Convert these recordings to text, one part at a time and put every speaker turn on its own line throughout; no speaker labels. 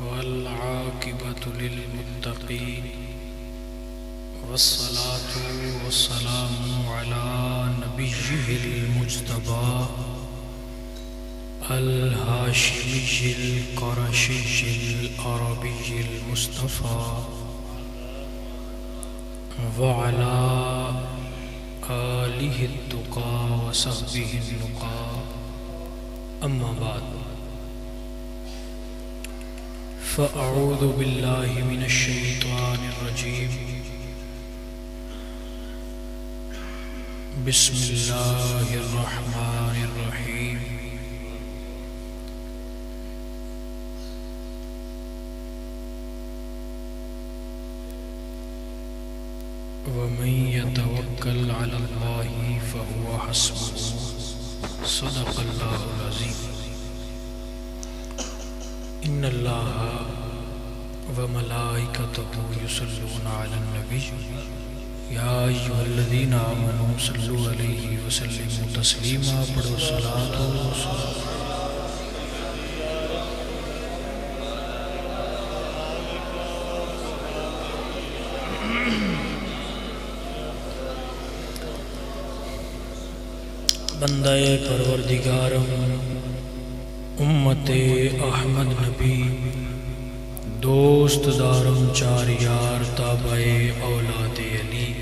والعاقبة للمتقين والصلاة والسلام على نبيه المجتبى الهاشمي القرشي العربي المصطفى وعلى آله التقى وصحبه النقى أما بعد فأعوذ بالله من الشيطان الرجيم بسم الله الرحمن الرحيم ومن يتوكل على الله فهو حسبه صدق الله العظيم إن الله وملائكته يصلون على النبي يا أيها الذين آمنوا صلوا عليه وسلموا تسليما پڑھو صلاة وسلام بندہ پروردگارم امت احمد نبی دوست دارم چار یار تابع اولاد علی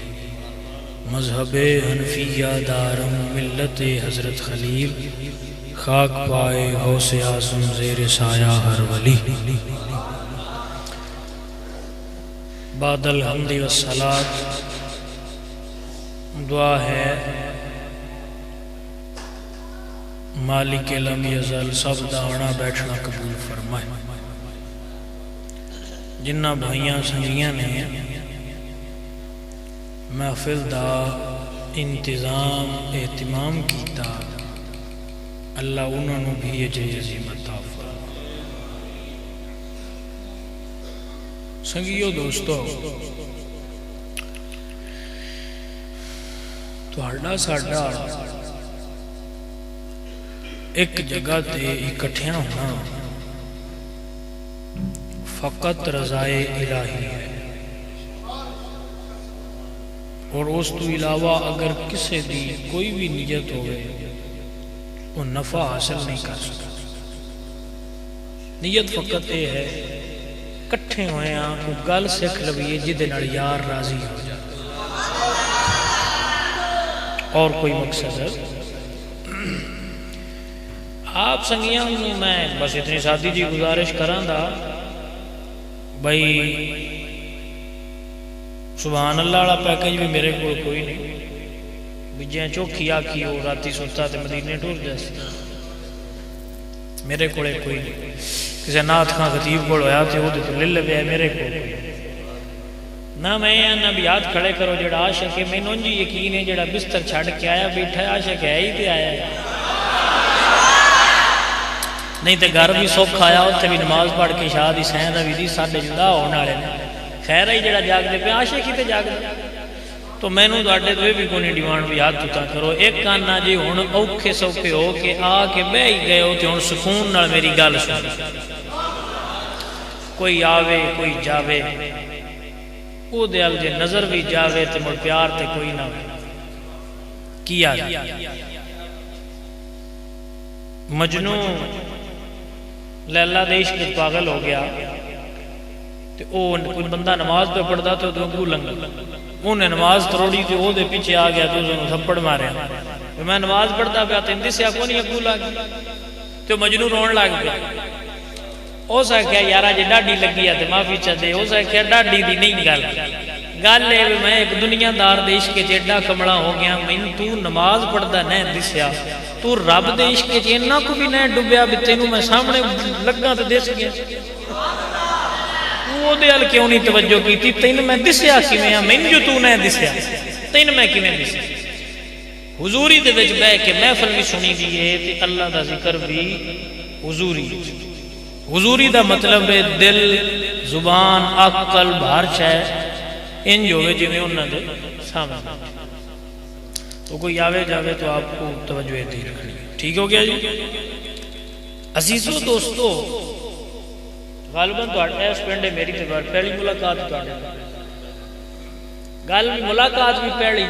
مذہب حنفیہ دارم ملت حضرت خلیل خاک پائے غوث اعظم زیر سایہ ہر ولی بعد الحمد والصلاۃ دعا ہے مالک لم یزل سب دا آنا بیٹھنا قبول فرمائے جنہ بھائیاں سنگیاں نے محفل دا انتظام اہتمام کیتا اللہ انہوں نے بھی اجر عظیم عطا فرمائے سنگیو دوستو تہاڈا ساڈا ایک جگہ تے اکٹھیاں ہونا فقط رضائے الہی ہے اور اس تو علاوہ اگر کسی دی کوئی بھی نیت ہوئے وہ نفع حاصل نہیں کر سکتا نیت فقط یہ ہے کٹھے ہوئے ہیں وہ گل سکھ لویے جدے نال یار راضی ہو جائے اور کوئی مقصد ہے آپ سنگیاں میں بس اتنی سادی جی گزارش کران دا بھائی سبحان اللہ والا پیکج بھی میرے کو کوئی نہیں بجیاں چوکھی آکھی ہو راتی سوتا تے مدینے ٹور جیسے میرے کو کوئی نہیں کسی نات خان خطیب کو ہویا تے وہ تو لے لے میرے کو نہ میں نہ بھی یاد کھڑے کرو جڑا عاشق ہے میں نونجی یقین ہے جڑا بستر چھڑ کے آیا بیٹھا ہے عاشق ہے ہی تے آیا ہے نہیں تے گھر بھی سکھ آیا اتنے بھی نماز پڑھ کے شاہ دی سین دا بھی دی ساڈے جدا ہونے والے خیر ہی جڑا جاگ دے پہ عاشق ہی تے جاگ دے تو میں نوں تواڈے تو بھی کوئی ڈیمانڈ بھی یاد تتا کرو ایک کانا جی ہن اوکھے سوکھے ہو کے آ کے بہ ہی گئے ہو تے ہن سکون نال میری گل سن کوئی آوے کوئی جاوے او دے ال جے نظر بھی جاوے تے مڑ پیار تے کوئی نہ کیا مجنوں لیلا دے عشق پاگل ہو گیا تے او کوئی بندہ نماز پہ پڑھدا تو اگوں لنگ انہیں نماز تروڑی تے او دے پیچھے آ گیا تو اس تھپڑ ماریا میں نماز پڑھدا پیا تے اندے سے کو نہیں اگوں لگ تے مجنوں رون لگ گیا او سا کہیا یارا جے ڈاڈی لگی ہے تے معافی چا دے او سا کہیا ڈاڈی دی نہیں گل گل اے میں ایک دنیا دار دے عشق وچ ایڈا کملا ہو گیا میں تو نماز پڑھدا نہ دسیا تو رب دے عشق وچ انہاں کو بھی نہ ڈوبیا بھی تینوں میں سامنے لگا تے دس گیا وہ دے ال کیوں نہیں توجہ کیتی تینوں میں دسیا کیویں میں جو تو نہ دسیا تینوں میں کیویں دسیا حضوری دے وچ بیٹھ کے محفل بھی سنی دی ہے تے اللہ دا ذکر بھی حضوری حضوری دا مطلب ہے دل زبان عقل بھار شے انج ہوئے جویں انہاں دے سامنے تو کوئی آوے جاوے تو آپ کو توجہ دی رکھنی ٹھیک ہو گیا جی عزیزو دوستو غالباً اس پنڈ میری تو پہلی ملاقات گل بھی ملاقات بھی پہلی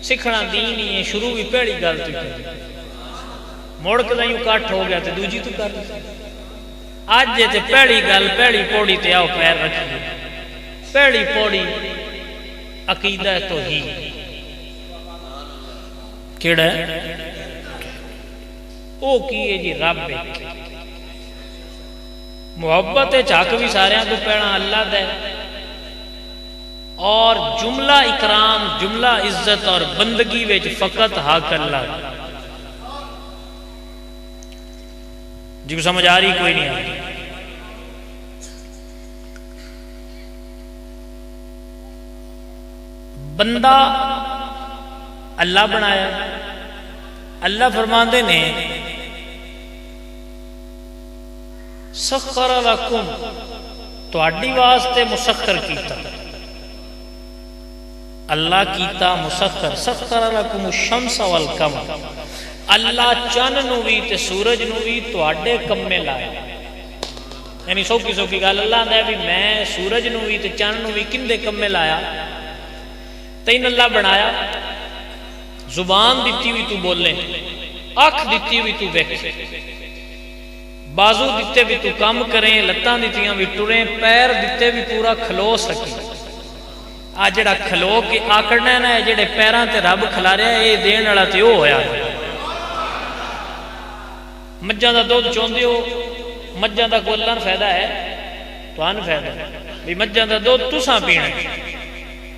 سیکھنا دین ہی ہے شروع بھی پہلی گل تو مڑ کے نہیں کٹ ہو گیا تو دوجی تو کر اج تے پہلی گل پہلی پوڑی تے آؤ پیر رکھیے پہلی پوڑی عقیدہ توحید کیڑا ہے او کی ہے جی رب ہے محبت چک بھی سارے کو پہنا اللہ دے اور جملہ اکرام جملہ عزت اور بندگی وچ فقط حق اللہ جی کو سمجھ آ رہی کوئی نہیں آتی بندہ اللہ بنایا اللہ فرماندے نے سخر لکم تواڈی واسطے مسخر کیتا اللہ کیتا مسخر سخر لکم الشمس والقمر اللہ چن نو بھی تے سورج نو بھی تواڈے کمے لایا یعنی سوکھی سوکھی گل اللہ نے بھی میں سورج نو بھی تے چن نو بھی کندے کمے لایا تین اللہ بنایا زبان دیتی ہوئی تو بولے اکھ دیتی ہوئی تو ویکھے بازو دیتے بھی تو کام کریں لتاں دیتیاں بھی ٹریں پیر دیتے بھی پورا کھلو سکے آج جڑا کھلو کے آکڑنا ہے نا جڑے پیراں تے رب کھلا رہا ہے یہ دین والا تے وہ ہویا مجھاں دا دودھ چوندے ہو مجھاں دا کوئی اللہ فائدہ ہے تو ان فائدہ ہے بھی مجھاں دا دودھ تساں پینا ہے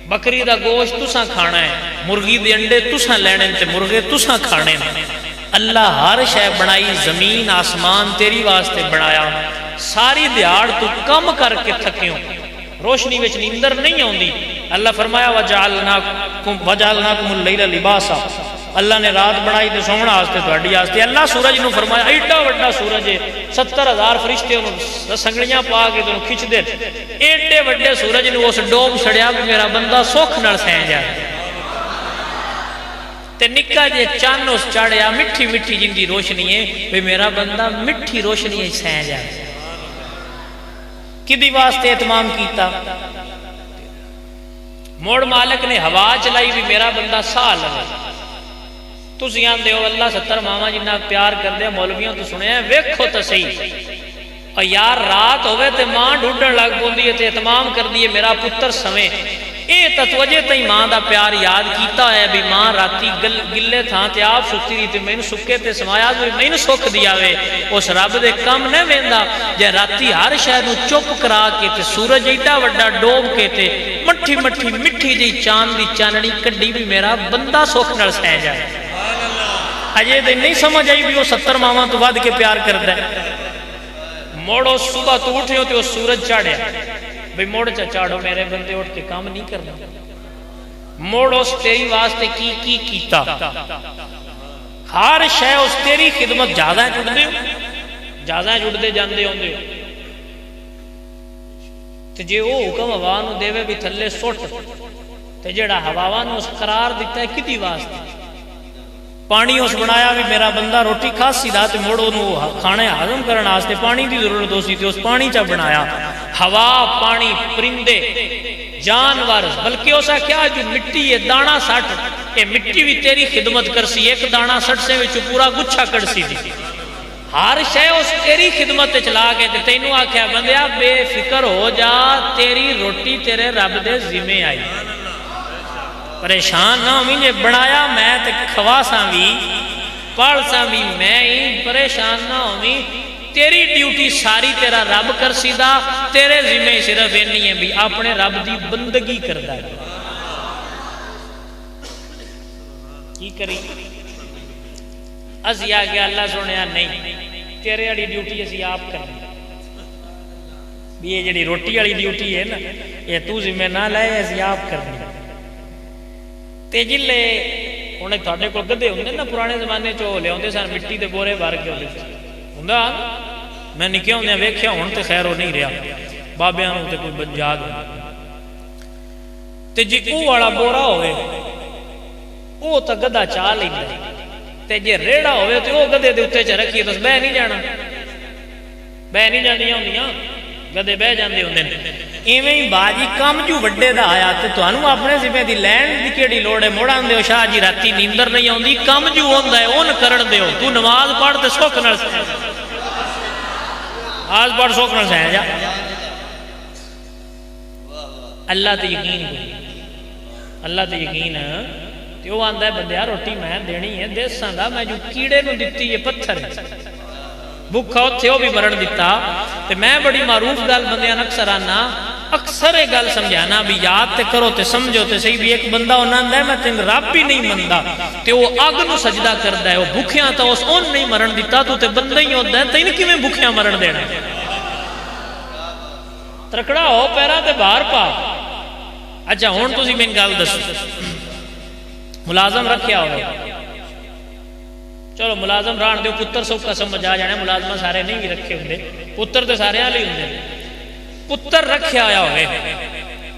بکری دا گوشت تساں کھانا ہے مرغی دے انڈے تساں لینے تے مرغے تساں کھانے ہیں اللہ ہر شے بنائی زمین آسمان تیری واسطے بنایا ساری دیہاڑ تو کم کر کے تھکیوں روشنی وچ نیندر نہیں ہوندی اللہ فرمایا وجعلناکم اللیل لباسا اللہ نے رات بنائی تے سونا واسطے تہاڈی واسطے اللہ سورج نو فرمایا ایڈا بڑا سورج ہے 70,000 فرشتے انہوں سنگڑیاں پا کے تے کھچ دے ایڈے بڑے سورج نو اس ڈوب چھڑیا بھی میرا بندہ سکھ نال سہ جائے تے نکا جے چان اس چاڑیا مٹھی مٹھی جن دی روشنی ہے بھی میرا بندہ مٹھی روشنی ہے سہ جائے کدی واسطے اہتمام کیتا موڑ مالک نے ہوا چلائی بھی میرا بندہ سا لگا تسی آندے ہو اللہ 70 ماما جنہ پیار کر دیا مولویوں تو سنے ہیں ویکھو تو صحیح اور یار رات ہوئے تے ماں ڈھونڈن لگ بوندی ہے تے اہتمام کر دیئے میرا پتر سمیں اے تتوجہ تے ماں دا پیار یاد کیتا ہے بھی ماں راتی گلے تھا تے آپ ستی رہی تے میں نے سکے تے سمایا میں نے سکھ دیا وے اس رب دے کم نہ ویندا جے راتی ہر شہر نو چپ کرا کے تے سورج ایڈا وڈا ڈوب کے تے مٹھی مٹھی مٹھی جی چاند دی چاننی کڈی بھی میرا بندہ سکھ نال سہ جائے اجے دن نہیں سمجھ آئی بھی وہ 70 ماما تو بعد کے پیار کرتا ہے موڑو صبح تو اٹھے ہوتے وہ سورج چاڑے بھئی موڑ چاڑو میرے بندے اٹھ کے کام نہیں کرنا موڑو اس تیری واسطے کی کیتا ہر شے اس تیری خدمت جادہ جڑ دے جاندے ہوں دے تو جے وہ حکم ہوانو دیوے بھی تھلے سوٹ تو جڑا ہوانو اس قرار دیتا ہے کتی واسطے پانی اس بنایا بھی میرا بندہ روٹی کھاسی دا تے موڑو نو کھانے ہضم کرنا واسطے پانی دی ضرورت ہوسی تے اس پانی چا بنایا ہوا پانی پرندے جانور بلکہ اسا کیا جو مٹی ہے دانا سٹ یہ مٹی بھی تیری خدمت کرسی ایک دانا سٹ سے وچ پورا گچھا کڑسی دی ہر شے اس تیری خدمت چلا کے تے تینوں آکھیا بندیا بے فکر ہو جا تیری روٹی تیرے رب دے ذمہ آئی پریشان نہ ہوئی جے بنایا میں تے کھواساں بھی پڑھساں بھی میں ہی پریشان نہ ہوئی تیری ڈیوٹی ساری تیرا رب کر سیدھا تیرے ذمہ صرف نہیں ہے بھی اپنے رب دی بندگی کردہ ہے کی کری اسی آگے اللہ سنیا نہیں تیرے والی ڈیوٹی اسی آپ کرنی بھی یہ جڑی روٹی والی ڈیوٹی ہے نا یہ تو ذمہ نہ لائے اسی آپ کرنی تے جلے انہیں تھوڑے کو گدے ہوندے نا پرانے زمانے چو لے ہوندے سن مٹی دے بورے بھر کے ہوندے ہوندا میں نکے ہوندے ویکھیا ہن تے خیر ہو نہیں رہا بابیاں نوں تے کوئی یاد تے جی او والا بورا ہوئے او تا گدا چا لیندا تے جے ریڑا ہوئے تے او گدے دے اوتے چ رکھیے تس بہ نہیں جانا بہ نہیں جانیاں ہوندیاں گدے بہ جاندے ہوندے نے ایویں ہی باجی کم جو وڈے دا آیا تے تانوں اپنے ذمہ دی لین دی کیڑی لوڑ ہے موڑ آندے ہو شاہ جی راتی نیندر نہیں آوندی کم جو ہوندا ہے اون کرن دیو تو نماز پڑھ تے سکھ نال نماز پڑھ سکھ نال سہ جا اللہ تے یقین اللہ تے یقین تے او آندا ہے بندیا روٹی میں دینی ہے دیساں دا میں جو کیڑے نوں دتی ہے پتھر بھوکا اتھے وہ بھی مرن دیتا تے میں بڑی معروف گل بندیاں اکثر آنا اکثر یہ گل سمجھانا بھی یاد تے کرو تے سمجھو تے صحیح بھی ایک بندہ ہونا ہے میں تین رب بھی نہیں مندا تے وہ اگ نو سجدہ کردا ہے وہ بھوکیاں تا اس اون نہیں مرن دیتا تو تے بندہ ہی ہوتا ہے تین کیویں بھوکیاں مرن دینا ترکڑا ہو پیراں تے باہر پا اچھا ہن تسی مین گل دسو ملازم رکھیا ہوئے چلو ملازم ران دیو پتر سوکھا سمجھ آ جانے ملازمہ سارے نہیں بھی رکھے ہوندے پتر تے سارے آلے ہوندے پتر رکھے آیا ہوئے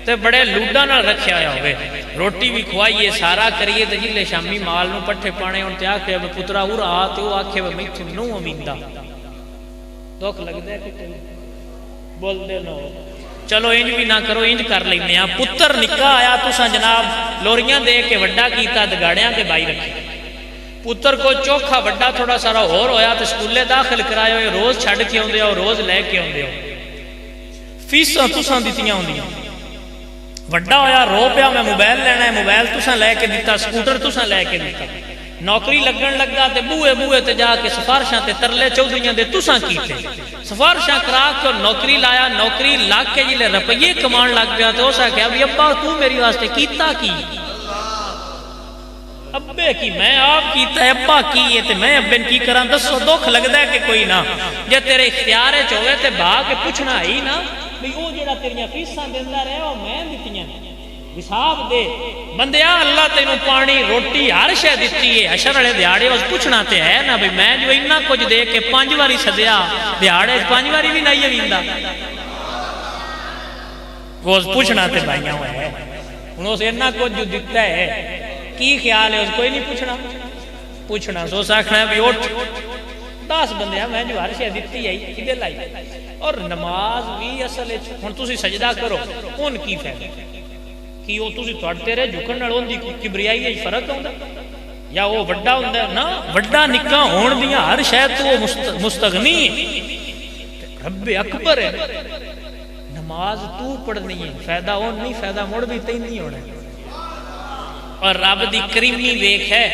تے بڑے لوڈا نال رکھے آیا ہوئے روٹی بھی کھوائیے سارا کریے تے جلے شامی مال نو پٹھے پانے ہون تے آکھے پترا ہو رہا تے وہ آکھے میں تو نو امیندا دکھ لگ دے کہ بول دے نو چلو انج بھی نہ کرو انج کر لینے ہیں پتر نکاح آیا تساں جناب لوریاں دے کے وڈا کیتا دگاڑیاں تے بائی رکھے پتر کو چوکھا وڈا تھوڑا سارا اور ہویا تے سکولے داخل کرائے ہوئے روز چھڑ کے ہوندے ہو روز لے کے ہوندے ہو فیساں تساں دتیاں ہوندیاں وڈا ہویا رو پیا میں موبائل لینا ہے موبائل تساں لے کے دیتا سکوٹر تساں لے کے دیتا نوکری لگن لگا تے بوئے تے جا کے سفارشاں تے ترلے چودھریاں دے تساں کیتے سفارشاں کرا کے نوکری لایا نوکری لاگ کے جلے روپیے کمان لگ گیا تو اسا کہا بھی ابا تو میری واسطے کیتا کی ابے کی میں آپ کیتا ہے ابا کی تے میں ابن کی کران دسو دکھ لگدا ہے کہ کوئی نہ جے تیرے اختیار وچ ہوے تے بھا کے پوچھنا ہی نا بھی او جڑا تیریاں فیساں دیندا رہے او میں دتیاں حساب دے بندیا اللہ تینوں پانی روٹی ہر شے دتی ہے حشر والے دیہاڑے اس پوچھنا تے ہے نا بھی میں جو اتنا کچھ دے کے 5 واری سدیا دیہاڑے 5 واری بھی نہیں ویندا وہ پوچھنا تے بھائیاں ہے ہن اس اتنا کچھ جو دتا ہے کی خیال ہے اس کوئی نہیں پوچھنا سو ساکھنا ہے بھی اٹھ 10 بندیاں میں جو ہر شے دتی ہے کدے لائی اور نماز بھی اصل ہن تسی سجدہ کرو ان کی فائدہ کہ وہ تسی تیرے جھکن نال اون دی کبریائی وچ فرق ہوندا یا وہ وڈا ہوندا ہے نا وڈا نکا ہون دیاں ہر شے تو مستغنی رب اکبر ہے نماز تو پڑھنی ہے فائدہ اون نہیں فائدہ مڑ بھی تین نہیں ہونا اور رب دی کریمی ویکھ ہے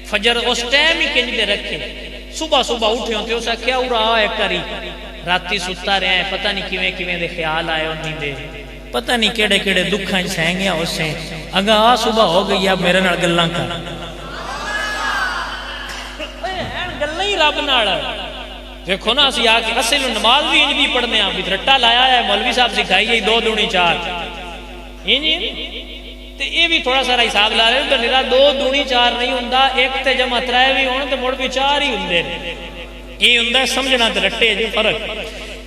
فجر اس ٹائم ہی کنج دے رکھے صبح اٹھے ہوتے اسا کیا ہو رہا ہے کری راتی ستا رہے ہیں پتہ نہیں کیویں کیویں دے خیال آئے ہوندی دے پتہ نہیں کیڑے کیڑے دکھاں سہیں گیا اس سے اگا آ صبح ہو گئی اب میرے نال گلاں کر گلاں ہی رب نال دیکھو نا اسی آ کے اصل نماز بھی انج بھی پڑھنے ہیں بھی رٹا لایا ہے مولوی صاحب سکھائی ہے 2 دونی 4 انج تے یہ بھی تھوڑا سارا حساب لا رہے ہیں میرا 2 دونی 4 نہیں ہوندا 1 تے جمع 3 بھی ہون تے مڑ بھی 4 ہی ہوندے یہ ہوندا سمجھنا تے رٹے جو فرق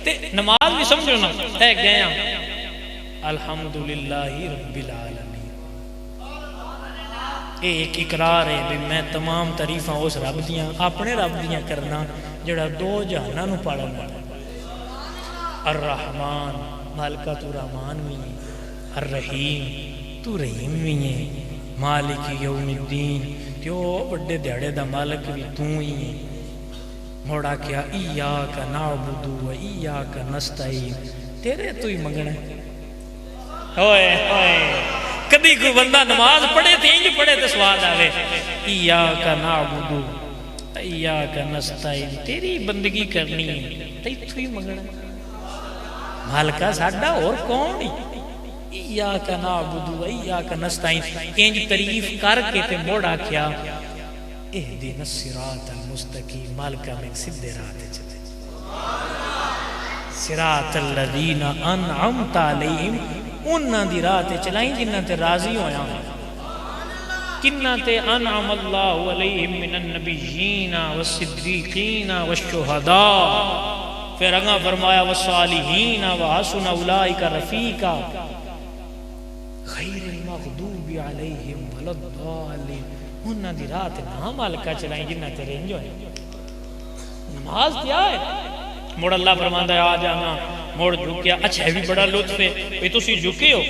تے نماز بھی سمجھنا ہے گیا الحمدللہ رب العالمین ایک اقرار ہے بھی میں تمام تعریفاں اس رب دیاں اپنے رب دیاں کرنا جڑا 2 جہاناں نو پالن الرحمن مالکہ تو رحمان بھی ہے الرحیم تو رحیم بھی ہے مالک یوم الدین تیو بڑے دیڑے دا مالک بھی تو ہی ہے موڑا کیا ایاک نعبد و ایاک نستعین تیرے تو ہی منگنا ہے ہوئے کبھی کوئی بندہ نماز پڑھے تھے انج پڑھے تو سواد آوے ایاک نعبد ایاک نستعین تیری بندگی کرنی ہے تے تو ہی منگنا مالکا ساڈا اور کون ہی ایاک نعبد و ایاک نستعین انج تعریف کر کے تے موڑا کیا اہدنا الصراط المستقیم مالکا میں سیدھے راہ تے چلے صراط الذین انعمت علیہم انہاں دی راہ تے چلائیں جنہاں تے راضی ہویا کنہاں تے انعم اللہ علیہم من النبیین والصدیقین والشہداء پھر اگاں فرمایا والصالحین وحسن اولئک رفیقا غیر المغضوب علیہم ولا الضالین انہاں دی راہ تے نہ مالکا چلائیں جنہاں تے رنج ہوئے نماز کیا ہے مڑ اللہ فرماندا ہے آ جانا، مڑ جھکیا. اچھا بھی بڑا لطف ہے بھئی تسی جھکے ہو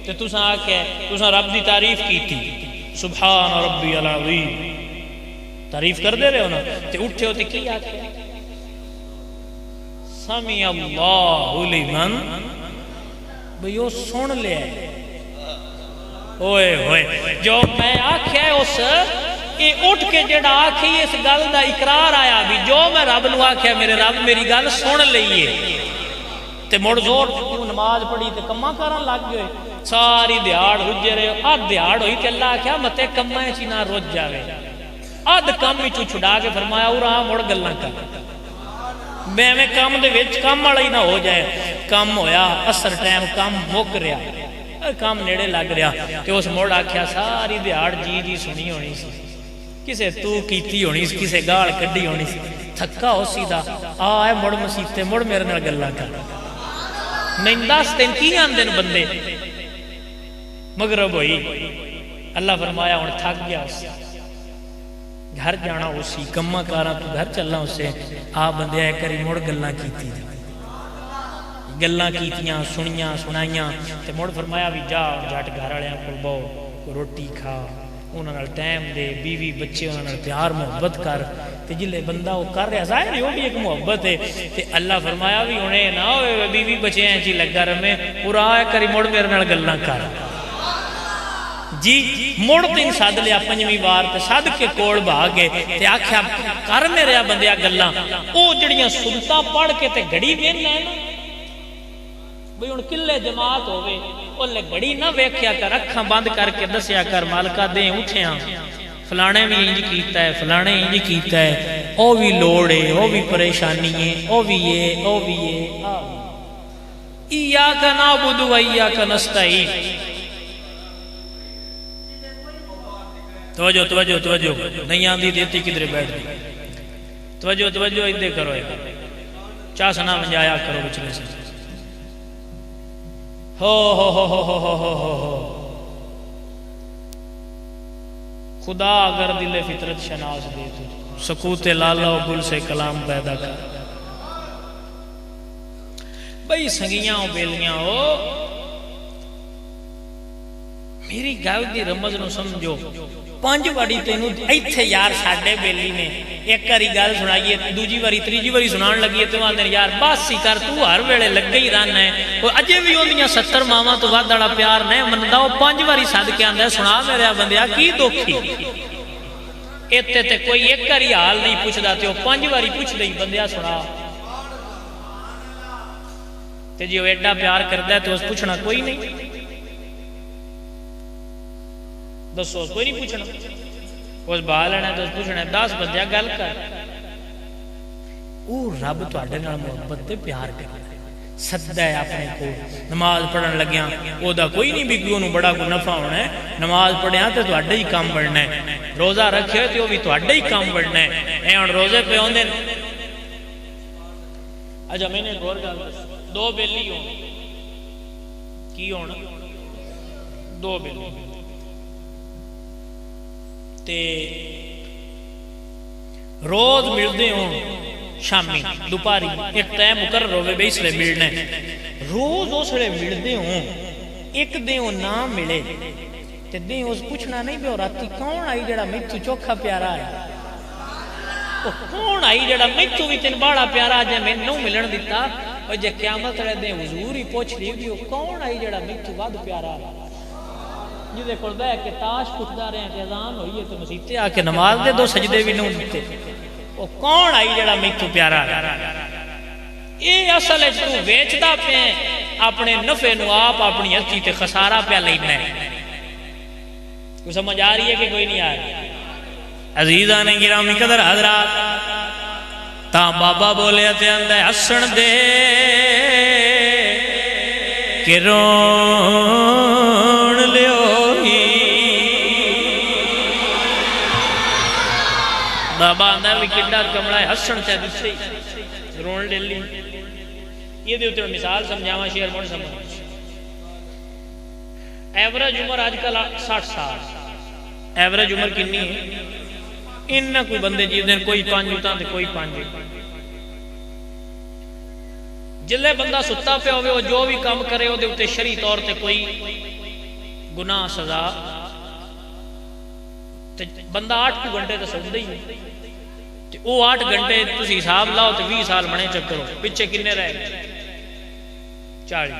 تے تساں آکھیا تساں رب دی تعریف کیتی سبحان ربی العظیم، تعریف کر دے رہے ہو نا، تے اٹھے ہو تے کی آکھیا سمی اللہ لمن، بھئی وہ سن لیا ہے. اوئے ہوئے جو میں آکھیا ہے اس یہ اٹھ کے جڑا آکھی اس گل دا اقرار آیا بھی جو میں رب نو آکھیا میرے رب میری گل سن لئیے. تے مڑ زور نماز پڑھی تے کما کرن لگ گئے، ساری دیہاڑ رجے رہے. آدھ دیہاڑ ہوئی تے اللہ آکھیا متے کما چ نہ رج جاوے، آدھ کم چ چھڑا کے فرمایا اورا مڑ گلاں کر، میں کام دے وچ کام والا ہی نہ ہو جائے. کم ہویا اثر ٹائم کم مک رہا، کام نیڑے لگ رہا تے اس مڑ آکھیا ساری دیہاڑ جی جی سنی ہونی سی، کسے تو کیتی ہونی سی، کسے گال کڈی ہونی سی، تھکا ہو سی دا آئے مڑ مسیتے مڑ میرے نال گلاں کر. نہیں دس تین کی آندے نے بندے. مغرب ہوئی، اللہ فرمایا ہن تھک گیا اس گھر جانا اسی کما کاراں تو گھر چلنا اسے. آ بندے آئے کری مڑ گلاں کیتی، گلاں کیتیاں سنیاں سنائیاں تے مڑ فرمایا بھی جا جٹ گھر والیاں کول بہو روٹی کھا، انہاں نال ٹائم دے، بیوی بچے انہاں نال پیار محبت کر. تے جلے بندہ وہ کر رہا ظاہر ہے وہ بھی ایک محبت ہے. تے اللہ فرمایا بھی انہیں نہ ہوئے بیوی بچے ہیں جی لگا رمے پورا آئے کری مڑ میرے نال گلاں کر. جی مڑ تین سد لیا پنجویں بار تے سد کے کوڑ بھا گئے تے آکھیا کر میرے بندیا گلاں. او جڑیاں سنتاں پڑھ کے تے گھڑی ویکھنا ہے نا بھئی ہن کلے جماعت ہوے اولے گھڑی نہ ویکھیا کر، اکھاں بند کر کے دسیا کر مالکا دیں اٹھیاں فلانے بھی انج کیتا ہے فلانے انج کیتا ہے، او بھی لوڑ ہے او بھی پریشانی ہے او بھی یہ او بھی یہ. ایاک نعبد و ایاک نستعین. توجہ توجہ توجہ نہیں آندی دیتی کدھر بیٹھ دی. توجہ توجہ ادھے کرو چاہ سنا منجایا کرو بچنے سے. ہو خدا اگر دل فطرت شناس دے تو سکوت لالا و گل سے کلام پیدا کر. بھئی سنگیاں و بیلیاں ہو میری گل دی رمز نو سمجھو. پانچ واری تینوں ایتھے یار ساڈے بیلی نے ایک کری گل سنائیے دوجی واری تریجی واری سنان لگیے تو آندے یار بس ہی کر تو ہر ویلے لگے ہی رہنا ہے. وہ اجے بھی ہوندیاں 70 ماواں تو ود والا پیار نہیں مندا. وہ پانچ واری سد کے آندا سنا میرے بندیا کی دکھی ایتھے تے کوئی ایک کری حال نہیں پوچھدا تے وہ پانچ واری پوچھدا ہی بندیا سنا. تے جی وہ ایڈا پیار کردا ہے تو اس پوچھنا کوئی نہیں. دسو کوئی نہیں پوچھنا اس بہا لینا تو پوچھنا 10 بندیا گل کر. وہ رب تواڈے نال محبت تے پیار کردا ہے سدا ہے اپنے کو. نماز پڑھن لگیاں او دا کوئی نہیں بھی کیوں بڑا کو نفع ہونا ہے. نماز پڑھیا تے تواڈا ہی کام بڑھنا ہے. روزہ رکھے تے او بھی تواڈا ہی کام بڑھنا ہے. اے ہن روزے پہ ہوندے اچھا میں نے غور گل دو بیلی ہون کی ہونا دو بیلی تے روز ملدے ہوں شامی دوپاری ایک ٹائم مقرر ہوئے بے اس لئے ملنا ہے. روز اس لئے ملدے ہوں ایک دیں نہ ملے تے دیں اس پوچھنا نہیں بے اور آتی کون آئی جڑا میتھو چوکھا پیارا ہے کون آئی جڑا میتھو بھی تین باڑا پیارا جے میں نو ملن دیتا. اور جے قیامت رہ دیں حضور ہی پوچھ لی بھی کون آئی جڑا میتھو ود پیارا ہے جدے کردہ ہے کہ تاش کٹدا رہے ہیں کہ اذان ہوئی ہے تو مسیتے آ کے نماز دے دو سجدے بھی نہیں دیتے. وہ کون آئی جڑا میتھو پیارا یہ اصل ہے تو ویچدا پہ اپنے نفع نو آپ اپنی ہستی تے خسارہ پہ لینا ہے. کوئی سمجھ آ رہی ہے کہ کوئی نہیں آ رہی؟ عزیزان گرامی قدر حضرات تا بابا بولے تے اندے ہسن دے کہ رون لیو بابا اندر بھی کڈا کمڑا ہے ہسن چاہ دسے رون لے لی. یہ دے اتنے مثال سمجھاواں شیر مون سمجھ. ایوریج عمر آج کل 60 سال ایوریج عمر کنی ہے ان کوئی بندے جی دن کوئی 5 ہوتا تے کوئی 5 جلے بندہ ستا پہ ہوئے وہ جو بھی کام کرے وہ دے اتے شرعی طور تے کوئی گناہ سزا بندہ 8 گھنٹے تو سجدہ ہی وہ 8 گھنٹے تسی حساب لاؤ تو 20 سال بنے چکرو پچھے کنے رہ گئے 40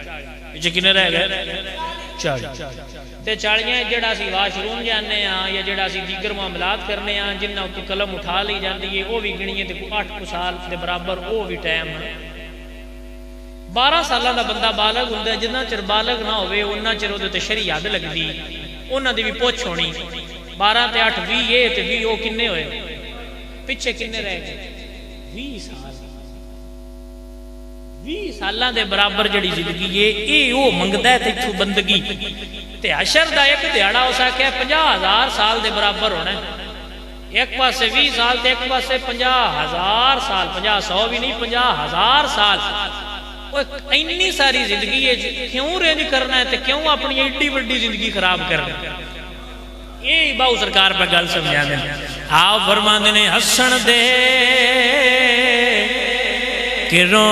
پچھے کنے رہ گئے 40 تے 40 جڑا سی واش روم جانے ہاں یا جڑا سی دیگر معاملات کرنے ہاں جنہ تو قلم اٹھا لی جاندی ہے وہ بھی گنیے تے 8 سال دے برابر وہ بھی ٹائم ہے 12 سالہ دا بندہ بالغ ہوندہ ہے جنہ چر بالغ نہ ہوئے انہ چر ہوتے تے شریع یاد لگ دی انہ دی بھی پوچھ ہونی 12 تے 8 20 یہ تے 20 وہ کنے ہوئے پچھے کنے رہ گئے 20 سال 20 سالہ دے برابر جڑی زندگی یہ وہ منگدہ ہے تے چھو بندگی تے حشر دا ایک دیڑا ہو سکے 50,000 سال دے برابر ہونا ہے ایک پاس سے 20 سال تے ایک پاس سے 50,000 سال 50 بھی نہیں 50,000 سال اینی ساری زندگی ہے کیوں رینج کرنا ہے تے کیوں اپنی ایڈی بڑی زندگی خراب کرنا ہے یہ باؤ سرکار پہ گل سمجھا دیں آؤ فرماندے نے ہسن دے کہ رون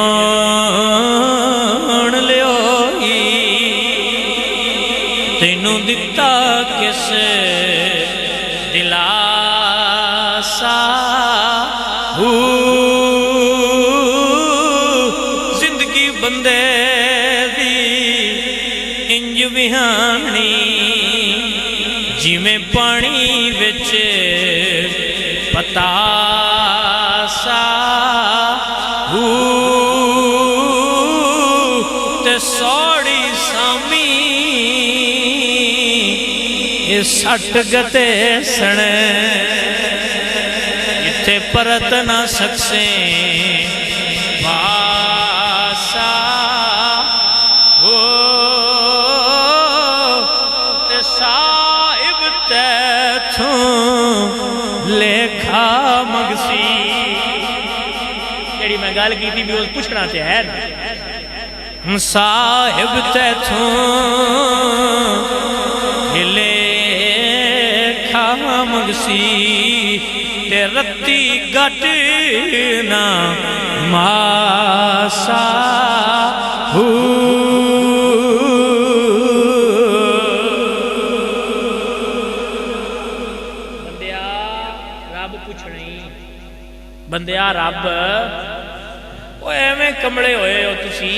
لیوئی تینوں دتا کس دلاسا زندگی بندے دی انج وہانی جی میں پانی وچ پتاسا تے سوڑی سامی یہ سٹ گتے سنے اتھے پرت نہ سکسیں باسا تے صاحب تیتھوں لیکھا مگسی جیڑی میں گال کی تھی بھی وہ پوچھنا چاہے صاحب تیتھوں لیکھا مگسی تے رتی گٹنا ماسا بندیا رب وہ ایویں کمڑے ہوئے ہو تسی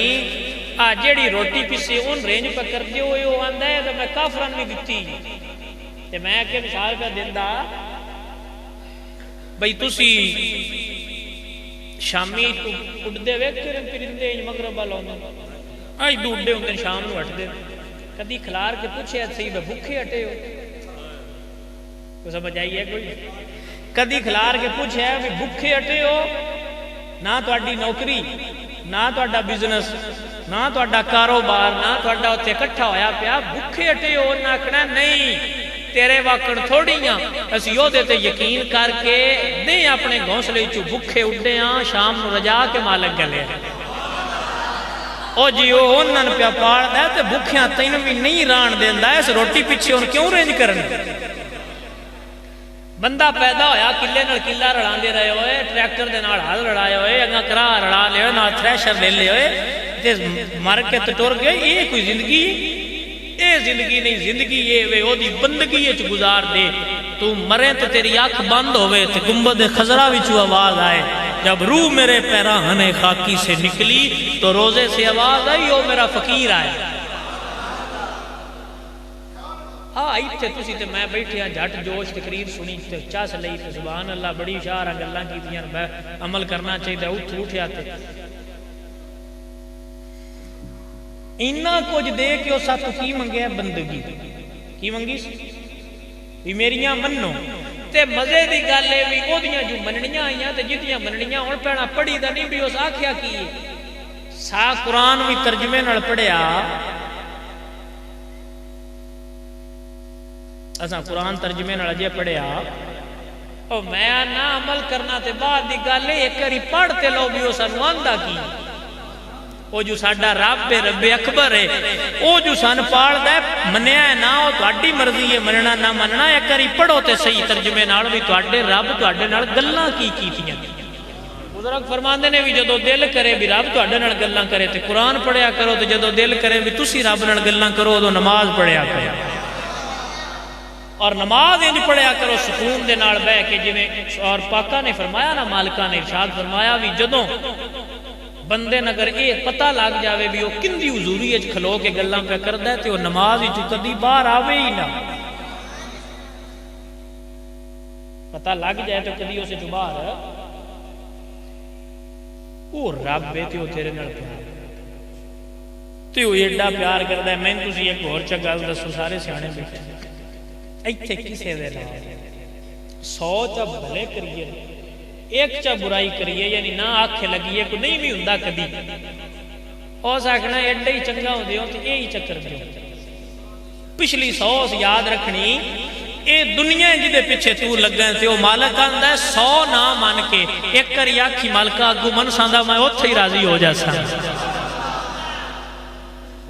جیڑی روٹی پیسی ان رینج پہ کر دے ہوئے ہو آندہ ہے تو میں کافران بھی دیتی تے میں کہ مثال کا دیندہ بھئی تسی شامی اٹھ دے وے کرن پرندے مغرب والا آج دو اٹھ دے ان شام نو اٹھ دے کدی کھلار کے پوچھے صحیح میں بھوکے اٹھے ہو کو سمجھ آئی ہے کوئی کدی کھلار کے پوچھے ہے بھوکے اٹھے ہو نہ تو اڈی نوکری نہ تو اڈا بزنس نہ تو اڈا کاروبار نہ تو اڈا ہوتے کٹھا ہویا پیا بھوکے اٹھے ہو نہ کہنا نہیں تیرے واقع تھوڑیاں اس یو دیتے یقین کر کے دیں اپنے گھونسلے چو بھوکے اٹھے ہاں شام نو رجا کے مالک گلے او جی وہ انہن پیا پاڑ دے تے بھوکیاں تین بھی نہیں ران دیں دا اس روٹی پیچھے ان کیوں رینج کرنے بندہ پیدا ہویا کلے نال کلہ رڑان دے رہے ہوئے ٹریکٹر دے نال حل رڑائے ہوئے اگا کرا رڑا لے ہوئے نال تھریشر لے لے ہوئے مر کے تو ٹور گئے یہ کوئی زندگی یہ زندگی نہیں زندگی یہ وے او دی بندگی یہ گزار دے تو مرے تو تیری آنکھ بند ہوئے تو گنبد خضرہ وچو آواز آئے جب روح میرے پیراہن خاکی سے نکلی تو روزے سے آواز آئی او میرا فقیر آئے ہاں ایتھے تسی تے میں بیٹھے ہیں جھٹ جوش تقریر سنی تے چاس لئی تے سبحان اللہ بڑی شاعرہ گلاں کی دیاں میں عمل کرنا چاہیے اٹھ آتے اینا کچھ دے کہ اس ساتھ کی منگے ہے بندگی کی منگی بھی میریاں منو تے مزے دی گالے بھی او دیاں جو مننیاں آئیاں تے جتیاں مننیاں اور پیڑا پڑی دا نہیں بھی اس آکھیا کی سا قرآن بھی ترجمے نڑ پڑیا اساں قرآن ترجمے نڑ جے پڑیا او میں نہ عمل کرنا تے بعد دی گالے ایک کری پڑھتے لو بھی اسا نواندہ کی او جو ساڑھا رب اکبر ہے او جو سان پاڑ دے منیا ہے نا او تو اڈی مرضی ہے مننا نہ مننا ایک کری پڑھو تے صحیح ترجمے نال بھی تو اڈے رب تو اڈے نال گلنا کی تھیاں وہ بزرگ فرماندے نے بھی جدو دل کرے بھی رب تواڈے نال گلاں کرے تے قرآن پڑھیا کرو، تے جدو دل کرے بھی تسی رب نال گلاں کرو تو نماز پڑھیا کرو، اور نماز انج پڑھیا کرو سکون دے نال بہ کے جویں اور پاکاں نے فرمایا نا، مالکاں نے ارشاد فرمایا بھی جدوں بندے نگر یہ پتہ لگ جاوے بھی وہ کندی حضوری وچ کھلو کے گلاں پہ کردا ہے تے وہ نماز وچ کدی باہر آوے ہی نہ، پتہ لگ جائے تو کدی اسے باہر وہ رب ہے تے وہ تیرے نال پیار تے وہ ایڈا پیار کردا ہے۔ میں تسی ایک ہور چ گل دسو، سارے سیانے بیٹھے ایتھے کسے دے نال 100 چ بھلے کریے ایک چا برائی کریے، یعنی نہ آکھے لگیے کو نہیں بھی ہوندا کدی اس آکھنا ایڈے ہی چنگا ہوندے ہو تے یہی چکر دیو۔ پچھلی 100 یاد رکھنی، اے دنیا جدے پیچھے تو لگا تے وہ مالک آندا ہے 100 نہ مان کے ایک کری آکھی مالکا اگو من ساندا میں اوتھے ہی راضی ہو جا سا۔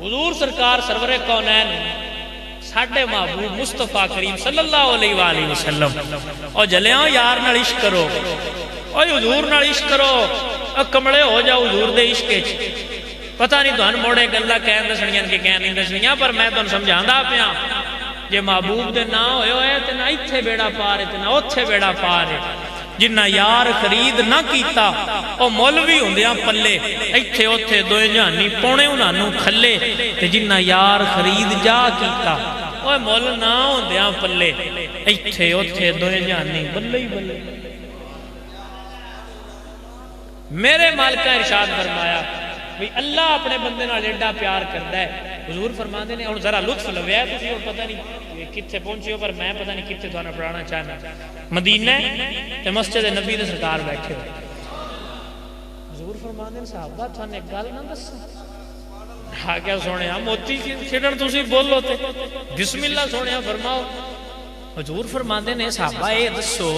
حضور سرکار سرور کونین ساڈے محبوب مصطفیٰ کریم صلی اللہ علیہ وآلہ وسلم اور جلیاں یار نال عشق کرو، اور حضور نال عشق کرو، کمڑے ہو جاؤ حضور دے عشق وچ۔ پتہ نہیں تہن موڑے گلاں کہن دسنیاں کہ کہن نہیں دسنیاں، پر میں تہن سمجھاندا پیا جے محبوب دے نہ ہوئے ہوئے تے نہ ایتھے بیڑا پار ہے تے نہ اوتھے بیڑا پار ہے۔ جنہ یار خرید نہ کیتا او مولوی ہوندیاں پلے، ایتھے اوتھے دوئے جہانی پونے انہاں نوں کھلے، تے جنہ یار خرید جا کیتا اوے مول نہ ہوندیاں پلے، ایتھے اوتھے دوئے جہانی بلے ہی بلے۔ میرے مالکہ ارشاد فرمایا بھی اللہ اپنے بندے نال ایڈا پیار کردا ہے۔ حضور فرماندے نے، اور ذرا لطف لویا تسی، اور پتہ نہیں کتنے پہنچے ہو، پر میں پتہ نہیں کتنے تھانہ پڑھانا چاہنا۔ مدینہ تے مسجد نبی دے سرکار بیٹھے ہو، حضور فرماندے نے صحابہ تھانے ایک گل نہ دساں؟ ہاں کیا سونے موتی چھڑن تسی بولو تے بسم اللہ سونے فرماؤ۔ حضور فرماندے نے صحابہ اے دسو،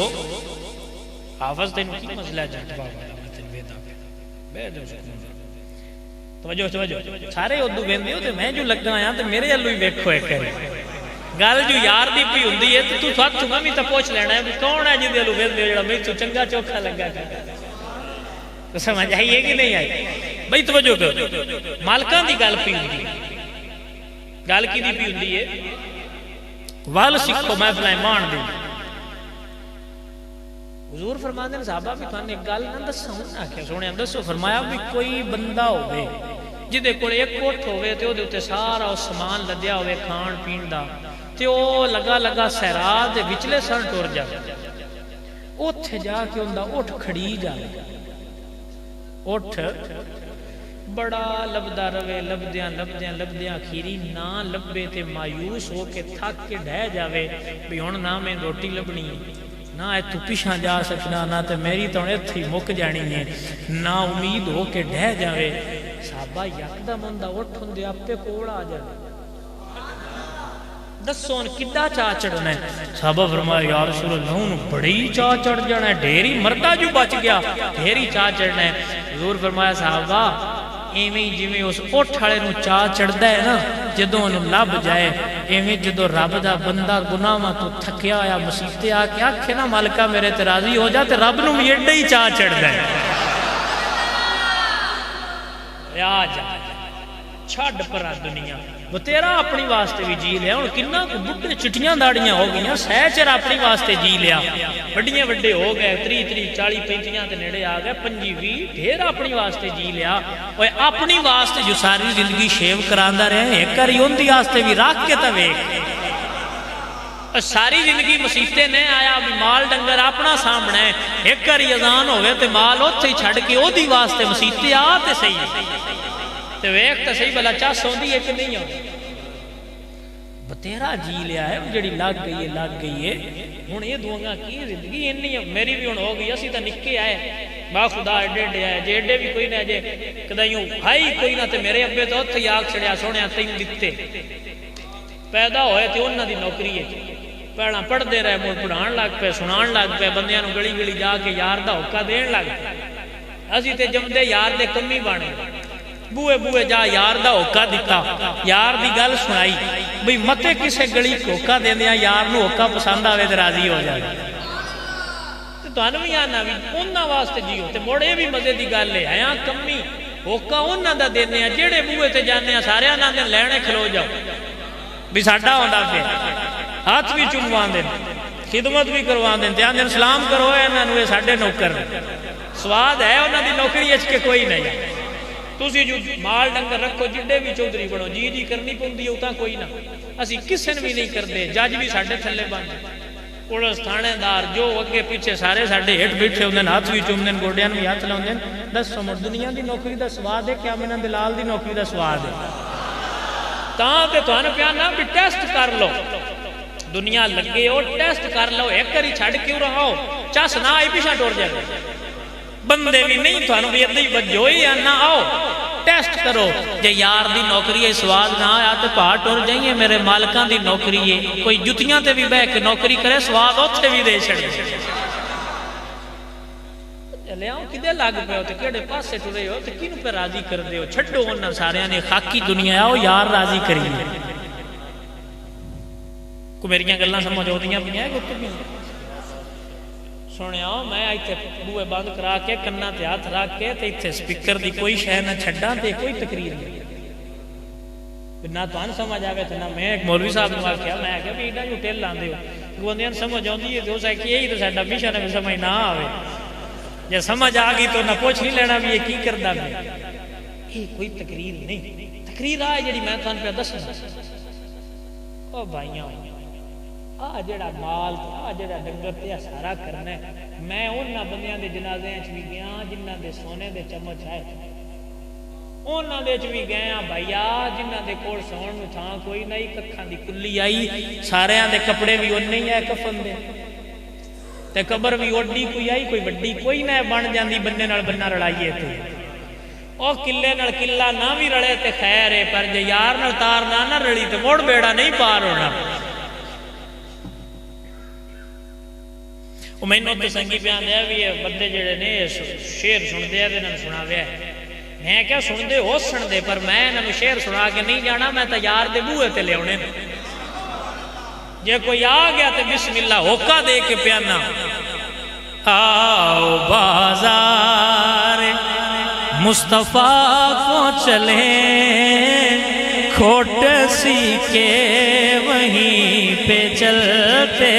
حافظ تین کی مسئلہ جٹ بابا بے جو سکون توجہ توجہ سارے ادو ویندے ہو تے میں جو لگا آیا تے میرے الو ہی ویکھو ایک کرے گل جو یار دی پی ہوندی ہے تے تو ساتھ چنگا بھی تے پوچھ لینا ہے کون ہے جدے الو ویندے ہو جڑا میں تو چنگا چوکھا لگا تو سمجھ آئی ہے کہ نہیں آئی؟ بھئی توجہ کرو، مالکان دی گل پی ہوندی ہے، گل کی دی پی ہوندی ہے وال سکھو محفل ایمان دی۔ حضور فرماندے نے صحابہ بھی تھانے ایک گل نہ دساں نہ کہ سونے دسو، فرمایا بھی کوئی بندہ ہوئے جدے کول ایک کوٹھ ہوئے تے او دے تے سارا او سامان لدیا ہوئے کھان پین دا، تے او لگا لگا سہرا دے وچلے سن ٹر جائے، اوتھے جا کے اوندا اٹھ کھڑی جائے، اٹھ بڑا لبدا روے، لبدیاں لبدیاں لبدیاں کھیری نہ لبے تے مایوس ہو کے تھک کے ڈہ جاوے بھی ہن نہ میں روٹی لبنی نہ تو پیچھے جا سکنا، نہ تے میری تو ایتھے ہی مک جانی ہے، نہ امید ہو کے ڈہ جاوے۔ صحابہ یکدم ہوندا اٹھ ہوندے اپنے کول آ جائے، دسو ان کڈا چاہ چڑھنا ہے؟ صحابہ فرمایا یا رسول اللہ ان بڑی چاہ چڑھ جانا ہے، ڈھیری مردہ جو بچ گیا ڈھیری چاہ چڑھنا ہے۔ حضور فرمایا صحابہ ایویں جویں اس اٹھ والے نوں چاہ چڑھدا ہے نا جدوں انہوں لب جائے، ایویں جدوں رب دا بندہ گناہاں تو تھکیا یا مصیبت آ کے آکھے نا مالکا میرے تے راضی ہو جا، تے رب نوں بھی ایڈا ہی چاہ چڑھدا ہے۔ یا جا چھڈ پرا دنیا، وہ تیرا اپنی واسطے بھی جی لیا، ہن کنا کو بڈھے چٹیاں داڑیاں ہو گئیاں، سہچر اپنی واسطے جی لیا، بڑیاں بڑے ہو گئے 30 40 35 تے نیڑے آ گئے 25 20 ڈھیر اپنی واسطے جی لیا۔ اوے اپنی واسطے جو ساری زندگی شیو کراندا رہے ایک کری اندی واسطے بھی رکھ کے تے ویکھ، ساری زندگی مصیبتیں نہیں آیا بھی مال ڈنگر اپنا سامنا ہے، ایک کری اذان ہوئے تے مال اوتھے ہی چھڈ کے اودی واسطے مصیبتیں آ تے صحیح تے ویکھ تے صحیح بلا چا سوندی ہے کہ نہیں ہوندی؟ بتیرا جی لیا ہے جڑی لگ گئی ہے ہن یہ دعاں کی زندگی انی میری بھی ہن ہو گئی، اسی تے نکے آئے با خدا ایڈے ایڈے آئے جے ایڈے بھی کوئی نہ جے کدیوں ہائی کوئی نہ تے میرے ابے تو اوتھے ہی آگ چھڑیا سونیا تین دتے پیدا ہوئے تے انہاں دی نوکری ہے، پڑھنا پڑھتے رہے مڑ پڑھان لگ پے سنان لگ پے بندیاں نوں گلی گلی جا کے یار دا حکا دین لگ پے، اسی تے جمدے یار دے کمی بن گئے، بوئے بوئے جا یار دا ہوکا دیتا، یار دی گل سنائی بھئی متے کسے گلی ہوکا دے دیا یار نو ہوکا پسند آوے تے راضی ہو جائے، تانوں بھی آنا بھی انہاں واسطے جیو تے موڑے بھی مزے دی گل ہے ہاں کمی ہوکا انہاں دا دینے جڑے بوئے تے جانے سارے انہاں دے لینے کھلو جاؤ بھی ساڈا ہوندا پھر ہاتھ بھی چوموان دین خدمت بھی کروان دین تے آندے سلام کرو انہاں نوں ساڈے نوکر سواد ہے انہاں دی نوکری اچ کے کوئی نہیں تسی جو مال ڈنگر رکھو جڑے بھی چودھری بنو جی جی کرنی پوندی اوتاں کوئی نہ اسی کسے بھی نہیں کردے جج بھی ساڈے تھلے بند پولیس تھانے دار جو اگے پیچھے سارے ساڈے ہٹ بیٹھے ہوندے ہاتھ بھی چومدے گوڈیاں بھی ہاتھ لاوندے دسو مڑ دنیا دی نوکری دا سواد ہے کیا مینا بلال دی نوکری دا سواد ہے تاں تے تھانوں پیا نہ بھی ٹیسٹ کر لو دنیا لگے ہو ٹیسٹ کر لو ایک کری چھڑ کیوں رہو چس نہ آئی پیچھے ٹر جائے بندے بھی نہیں تھانوں بھی ادھر ہی بجو ہی نہ آؤ ٹیسٹ کرو جے یار دی نوکری ہے سواد نہ آیا تو پاہ ٹر جائیے میرے مالکاں دی نوکری ہے کوئی جتیاں تے بھی بہ کے نوکری کرے سواد اوتھے بھی دے چھڑے چلے آؤ کدے لگ پے ہو تے کیڑے پاسے ٹرے ہو تے کینوں پہ راضی کر دے ہو چھڈو انہاں سارے نے خاکی دنیا آؤ یار راضی کریے کو میریاں گلاں سمجھ آؤندیاں پیاں گفتگو بھی سنیا میں ایتھے بوئے بند کرا کے کنا تے ہاتھ رکھ کے تے ایتھے سپیکر دی کوئی شے نہ چھڈاں تے کوئی تقریر نہیں نہ تان سمجھ آوے تے نہ میں ایک مولوی صاحب نوں آکھیا میں کہ بھی ایڈا جو ٹیل لاندے ہو گوندیاں سمجھ آوندی ہے تے اس کہ یہی تے ساڈا مشن ہے سمجھ نہ آوے جے سمجھ آ گئی تو نہ پوچھ نہیں لینا بھی یہ کی کردا ہے یہ کوئی تقریر نہیں تقریر آ جڑی میں تان پہ دسنا او بھائیاں جڑا مال جڑا ڈنگر تے سارا کرنا ہے میں انہاں بندیاں دے جنازے وچ بھی گیا جنہاں دے سونے دے چمچ آئے انہاں دے وچ بھی گیا بھائیا جنہاں دے کول سون نوں تھاں کوئی نہیں ککھاں دی کلی آئی ساریاں دے کپڑے بھی اُنے ہی آئے کفن دے تے قبر بھی اوڈی کوئی آئی کوئی وڈی کوئی نہ بن جاندی بننے نال بننا رلائیے تے او کلے نال کلا نہ بھی رلے تے خیر ہے پر جے یار نال تار نہ رلی تے موڑ بیڑا نہیں پار ہونا میں نے تو سنگی بیان دیا بھی یہ بندے جڑے نے شیر سن دیا دے نہ سنا ویا میں کیا سن دے ہو سن دے پر میں نہ شیر سنا کے نہیں جانا میں تو یار دے بوئے تے لے ہونے جے کوئی آ گیا تے بسم اللہ ہوکا دے کے پیانا آؤ بازار مصطفیٰ کو چلیں کھوٹ سی کے وہیں پہ چلتے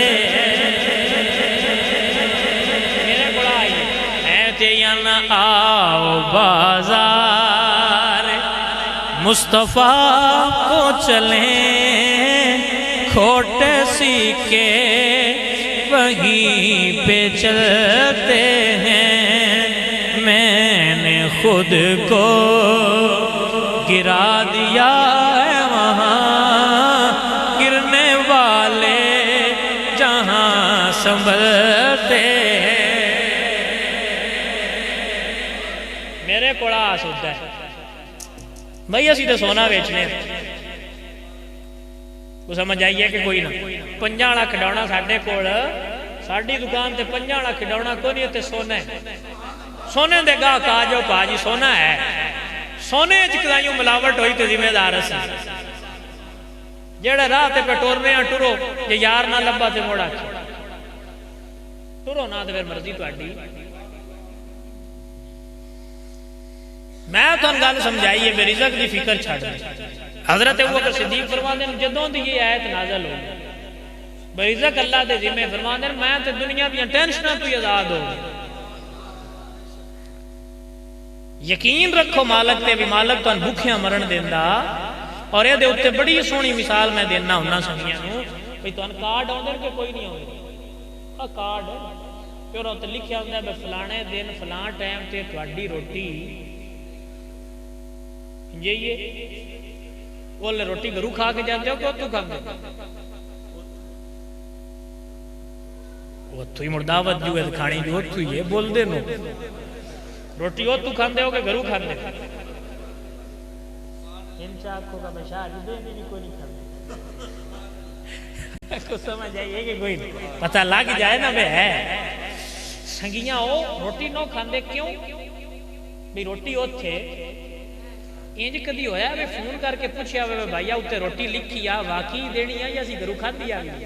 آؤ بازار مصطفیٰ کو چلیں کھوٹ سی کے وہیں پہ چلتے ہیں میں نے خود کو گرا دیا ہے وہاں گرنے والے جہاں سنبھلتے ہیں میرے کوڑا آس ہوتا ہے بھائی اسی تو سونا بیچنے وہ سمجھ آئیے کہ کوئی نہ 50 والا کھڈونا ساڈے کول ساڈی دکان تے 50 والا کھڈونا کوئی نہیں تے سونا ہے سونے دے گاہ کہا جو پا جی سونا ہے سونے چکدائیوں ملاوٹ ہوئی تے ذمہ دار اسی جڑے راہ تے پہ ٹورنے ہیں ٹرو جے یار نہ لبا تے موڑا ٹرو نہ تے پھر مرضی تہاڈی میں تو ان گل سمجھائیے بے رزق دی فکر چھڑ حضرت ابوبکر صدیق فرماندے ہیں جدوں دی یہ آیت نازل ہو بے رزق اللہ دے ذمہ فرماندے ہیں میں تے دنیا دی ٹینشناں تو آزاد ہو یقین رکھو مالک تے بھی مالک تو بھوکیاں مرن دیندا اور یہ دے اوتے بڑی سونی مثال میں دینا ہونا سنگیاں نوں بھئی تو ان کارڈ ہوندے کہ کوئی نہیں ہوندے آ کارڈ پھر اوتے لکھیا ہوندا ہے فلانے دن فلاں ٹائم تے تہاڈی روٹی یہ بولے روٹی گھروں کھا کے جاتے ہو کہ اتو کھا کے اتو ہی مرداوت جو ہے کھانی جو اتو ہی ہے بول دے نو روٹی اتو کھاندے ہو کہ گھروں کھاندے ان چاکوں کا بشار جو دے بھی کوئی نہیں کھاندے کو سمجھ آئیے کہ کوئی پتہ لگ جائے نا بے ہے سنگیاں ہو روٹی نو کھاندے کیوں بھی روٹی اتھے انج کدی ہویا ہے فون کر کے پوچھیا ہوئے بھائیا اتنے روٹی لکھی آ واقعی دینی ہے یا سی گھروں کھادی آ گئی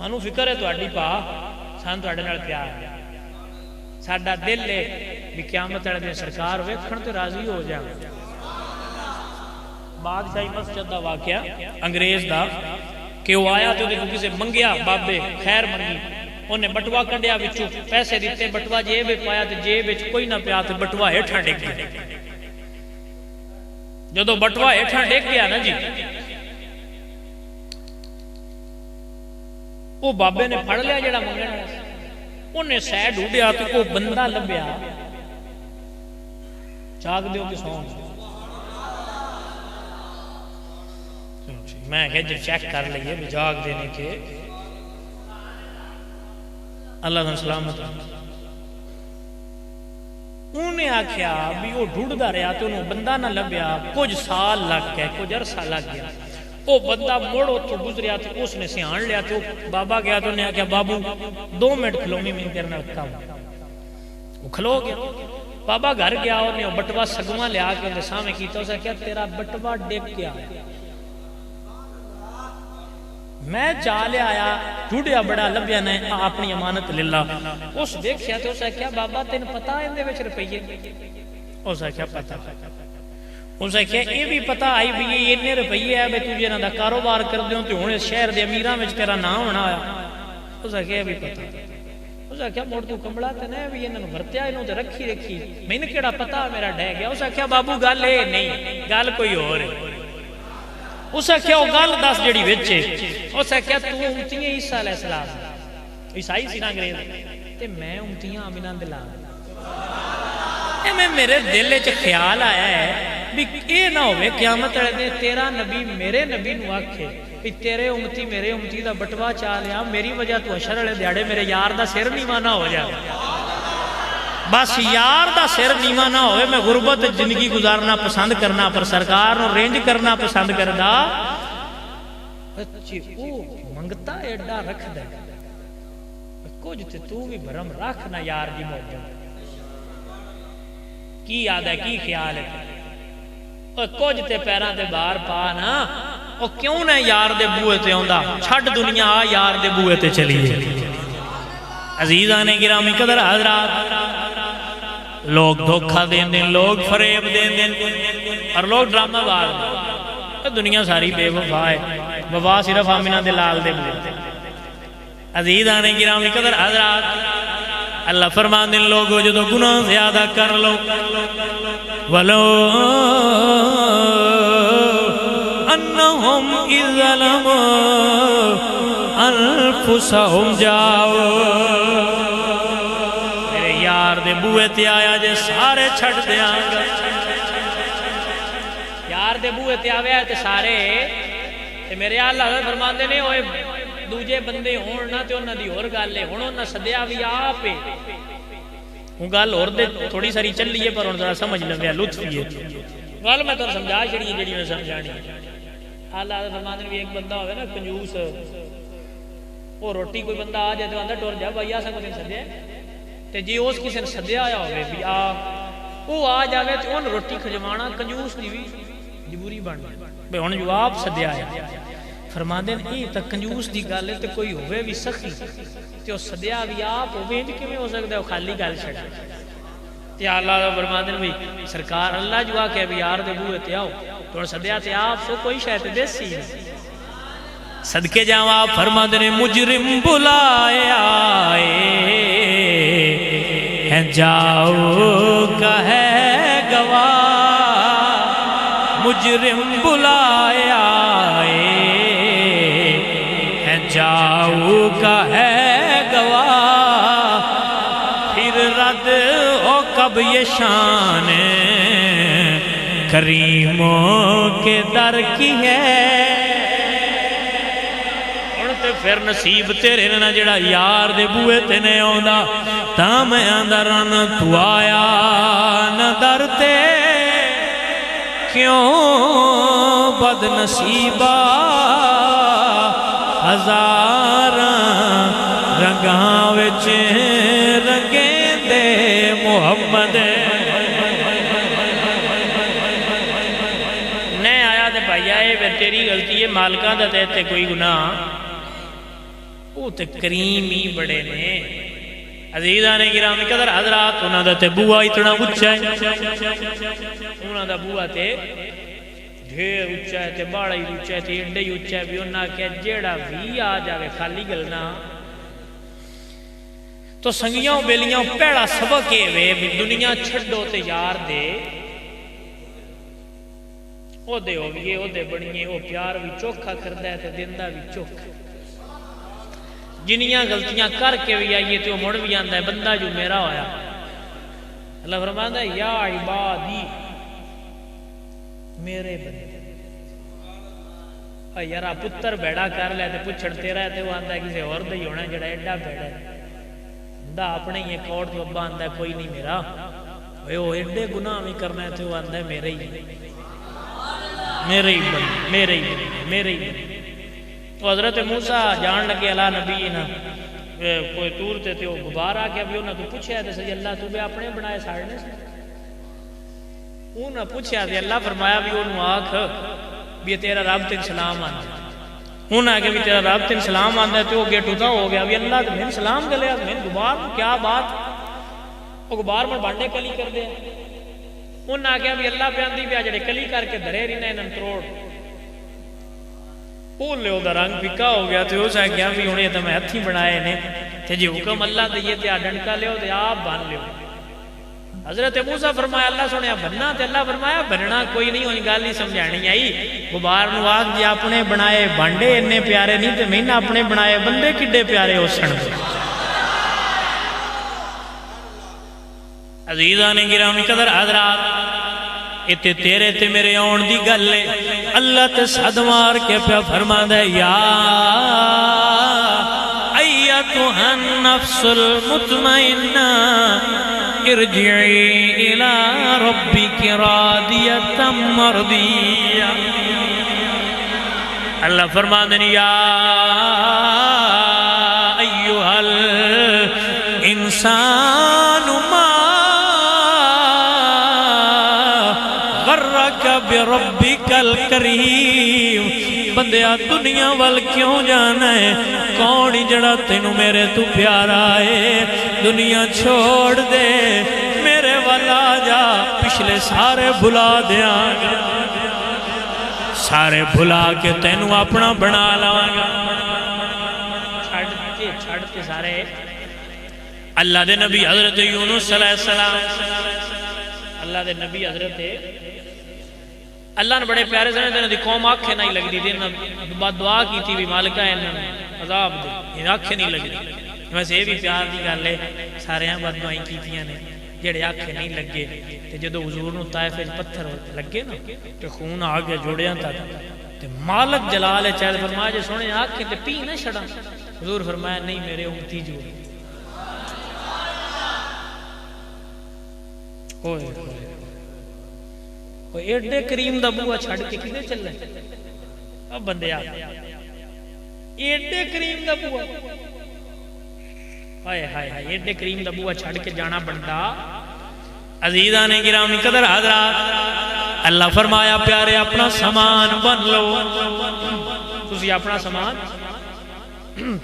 سانو فکر ہے تہاڈی پا، سانو تہاڈے نال پیار ہے، ساڈا دل ہے بھی قیامت والے دن سرکار ویکھن تے راضی ہو جا۔ بادشاہی مسجد دا واقعہ انگریز دا کہ وہ آیا تو دیکھو کسے منگیا، بابے خیر منگی، انہیں بٹوا کڈیا وچوں پیسے دیتے، بٹوا جیب وچ پایا تے جیب وچ کوئی نہ پیا تے بٹوا ہیٹھاں ڈگ گیا۔ جدوں بٹوا ہیٹھاں ڈگ گیا نا جی، وہ بابے نے پھڑ لیا جڑا منگن والا سی، انہیں سہ ڈھونڈیا تو وہ بندہ لبیا، جاگ دیو کہ سو میں کہ جب چیک کر لئیے بھی جاگ دینے کے اللہ تعالیٰ سلامت۔ انہیں آکھیا بھی وہ ڈھونڈ دا رہا تو انہوں بندہ نہ لبیا، کچھ سال لگ گئے، کچھ عرصہ لگ گیا، وہ بندہ موڑو تو گزریا تو اس نے سیان لیا تو بابا گیا تو انہیں آکھیا بابو 2 منٹ کھلونی میں کرنا رکھتا ہوں، وہ کھلو گیا۔ بابا گھر گیا اور نے بٹوا سگواں لیا کے انہیں سامنے کیتا، اسے کیا تیرا بٹوا ڈگ گیا ہے، میں چالے آیا ڈھوڑیا بڑا لبیا نے اپنی امانت للہ۔ اس دیکھیا تو اسے کیا بابا تین پتا ہے اندے وچ روپیے؟ اسے کیا پتا؟ اسے کیا یہ بھی پتا آئی بھی یہ اتنے روپیے ہے بھی تجھے نہ دا کاروبار کر دیوں تو ہونے شہر دے امیراں وچ تیرا نام ہونا آیا؟ اسے کیا بھی پتا؟ اسے کیا موڑ تو کمبڑا تے نہیں بھی انہوں بھرتیا انہوں تے رکھی میں نے کیڑا پتا میرا ڈہ گیا۔ اسے کیا بابو گل ہے نہیں، گل کوئی اور ہے۔ اسے کیا وہ گل دس جڑی وچے، اسے کیا تو امتیاں عیسیٰ علیہ السلام عیسائی سی نا انگریز تے میں امتیاں آمینہ دلا۔ میں میرے دل وچ خیال آیا ہے بھی اے نہ ہوئے قیامت والے دن تیرا نبی میرے نبی نو آکھے بھی تیرے امتی میرے امتی دا بٹوا چا لیا، میری وجہ تو حشر والے دیہاڑے میرے یار دا سر نیواں نہ ہو جائے۔ بس یار دا سر نیواں نہ ہوئے، میں غربت زندگی گزارنا پسند کرنا پر سرکار نو رینج کرنا پسند کردا۔ او منگتا ایڈا رکھ دے کچھ تے تو بھی بھرم رکھ نہ یار دی محبت۔ کی یاد ہے کی خیال ہے؟ کچھ تے پیران تے بار پا نا، او کیوں نہ یار دے بوئے تے ہوندہ، چھٹ دنیا آ یار دے بوئے تے چلیے۔ عزیزان گرامی قدر حضرات، لوگ دھوکھا دین دیں، لوگ فریب دین دیں اور لوگ ڈرامہ بار دیں۔ دنیا ساری بے وفا ہے، وفا صرف آمینہ دلال دے بلے۔ عزیزان گرامی قدر حضرات، اللہ فرمان دن لوگو جو تو گناہ زیادہ کر لو وَلَوْ أَنَّهُمْ إِذْ ظَلَمُوا أَنفُسَهُمْ جَاؤُوا، میرے یار دے بوئے تے آیا جے سارے چھڑ دے آنگا، یار دے بوئے تے آیا تے سارے تے میرے اللہ فرمان دے نہیں ہوئے دوجے بندے ہون نہ تے انہاں دی اور گل ہے، ہن انہاں سدیا وی آپ ہے، وہ گل اور دے تھوڑی ساری چل لیے پر ہن ذرا سمجھ لویا لطف ہے گل میں تو سمجھا چھڑی جڑی میں سمجھانی۔ اللہ فرماتے ہیں ایک بندہ ہوئے نا کنجوس، وہ روٹی کوئی بندہ آ جائے تو اندر ٹور جائے بھائی آسا کوئی سدیا تے جی اس کسی نے سدیا آیا ہوئے بھی وہ آ جاوے تو ان روٹی کھجوانا کنجوس دی بھی جبوری بن بھائی ہن جو آپ سدیا آیا فرماتے ہیں یہ تو کنجوس دی گل ہے تو کوئی ہوئے بھی سخی تو سدیا بھی آپ ہوئے جو کیوں ہو سکتا ہے وہ خالی گل چھڑ تے اللہ فرماتے ہیں سرکار اللہ جو آکے بھی یار دے بوئے تے آؤ تو سدیا تے آپ سو کوئی شاید دیسی صدقے جاؤں فرماتے ہیں مجرم بلائے آئے ہیں جاؤ کا ہے گواہ، مجرم بلائے آئے ہیں جاؤ کا ہے گواہ، پھر رد ہو کب یہ شان کریموں کے در کی ہے۔ پھر نصیب تیرے نہ جڑا یار دے بوئے تے نے آندا تاں میں اندر نہ تو آیا نہ در تے کیوں بد نصیبہ ہزار رنگاں وچ رنگیں دے محمد نے۔ آیا دے بھائی آئے تیری غلطی ہے مالکہ دا تے کوئی گناہ وہ تے کریم ہی بڑے نے عزیزان گرامی قدر حضرات انہاں دا تے بوا اتنا اچھا ہے انہاں دا بوا تے ڈھیر اچھا ہے تے باڑا ہی اچھا ہے تے انڈے ہی اچھا ہے بھی انہاں کہ جیڑا بھی آ جاوے خالی گلنا تو سنگیاں بیلیاں پیڑا سبق وے بھی دنیا چھڑو تے یار دے او دے ہوئیے او دے بڑھئے او پیار بھی چوکھا کردہ ہے تے دندہ بھی چوکھا جنیاں غلطیاں کر کے بھی آئیے تو مڑ بھی آندہ ہے بندہ جو میرا ہویا اللہ فرماتا ہے یا عبادی میرے بندے یارا پتر بیڑا کر لے تے پچھڑ تیرا ہے تے وہ آندہ ہے کسے اور دے ہونا جڑا ایڈا بیڑا ہے بندہ اپنے ہی ایک اور تو ابا آندہ ہے کوئی نہیں میرا وہ ایڈے گناہ بھی کرنا ہے تے وہ آندہ ہے میرے ہی میرے ہی بندے میرے ہی بندے میرے ہی بندے تو حضرت موسیٰ جان لگے اللہ نبی نا کوئی تور تے تے وہ غبار آ گیا بھی انہاں تو پوچھے ہے سی اللہ تو بے اپنے بنائے ساڑھنے سے انہاں پوچھے ہے اللہ فرمایا بھی انہوں آکھ بھی تیرا رب تین سلام آنا انہاں آگے بھی تیرا رب تین سلام آنا ہے تو وہ گیٹ ہوتا ہو گیا بھی اللہ تو میں سلام گلے میں غبار کیا بات وہ غبار میں بانڈے کلی کر دے انہاں آگے بھی اللہ پہ آندھی بھی آجڑے کلی کر کے دھرے رہنے انہاں تروڑ پول لے دا رنگ پکا ہو گیا تو اس آگیا بھی انہیں تو میں ہتھی بنائے نے تے جی حکم اللہ دیئے تے ڈنکا لے ہو تے آپ بان لے ہو حضرت موسیٰ فرمایا اللہ سنیا بننا تے اللہ فرمایا بننا کوئی نہیں ہوئی گال نہیں سمجھانی آئی غبار نواز جی اپنے بنائے بانڈے انہیں پیارے نہیں تے میں نے اپنے بنائے بندے کڈے پیارے ہو سن عزیزان گرامی قدر حضرات اتے تیرے تے میرے آن دی گلے اللہ تے صد مار کے پہ فرما دے یا ایتها النفس المطمئنہ ارجعی الى ربک راضیتا مرضیہ اللہ فرما دے یا ایوہ الانسان ما بربک الکریم بندیا دنیا وال کیوں جانا ہے کون جڑا تینوں میرے تو پیارا ہے دنیا چھوڑ دے میرے والا جا پچھلے سارے بھلا دیا سارے بھلا کے تینوں اپنا بنا لاؤں چھڑتے سارے اللہ دے نبی حضرت یونس علیہ السلام اللہ دے نبی حضرت اللہ نے بڑے پیارے سے انہوں نے قوم آنکھیں نہیں لگ دی تھی بعد دعا کی تھی بھی مالکہ انہوں نے عذاب دے آنکھیں نہیں لگ دی ویسے یہ بھی پیار دی گل ہے سارے ہیں بعد دعائیں کی تھی نے جڑے آنکھیں نہیں لگے تے جدو حضور نو طائف پتھر لگے نا تے خون آگے جوڑیاں تھا تے مالک جلال ہے چاہتے فرمایا جو سونے آنکھیں تے پی نہ چھڑا حضور فرمایا نہیں میرے امتی جو ہوئے کوئی ایڈے کریم دا بوا چھڑ کے کدھے چل رہے اب بندے آپ ایڈے کریم دا بوا ہائے ہائے ہائے ایڈے کریم دا بوا چھڑ کے جانا بندہ عزیزان گرامی قدر حضرات اللہ فرمایا پیارے اپنا سامان بن لو تسی اپنا سامان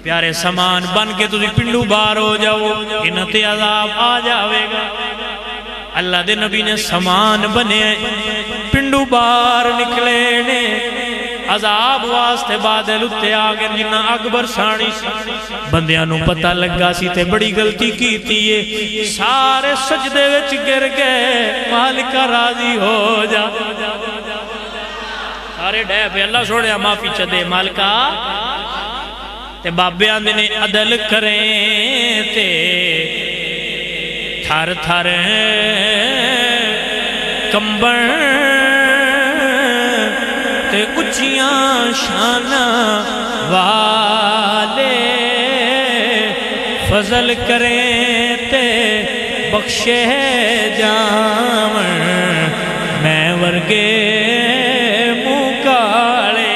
پیارے سامان بن کے تسی پنڈو بار ہو جاؤ انتے عذاب آ جاوے گا اللہ دے نبی نے سامان بنے پنڈو بار نکلے نے عذاب واسطے بادل اتے آگے جنہ اکبر سانی بندیاں نو پتہ لگا سی تے بڑی غلطی کی تیئے سارے سجدے وچ گر گئے مالکہ راضی ہو جا سارے ڈے پہ اللہ سوڑیا معافی چدے مالکہ تے بابے آندے نے عدل کریں تے تھار تھار کمبر تے اچھیاں شانہ والے فضل کریں تے بخشے جامن میں ورگے مکالے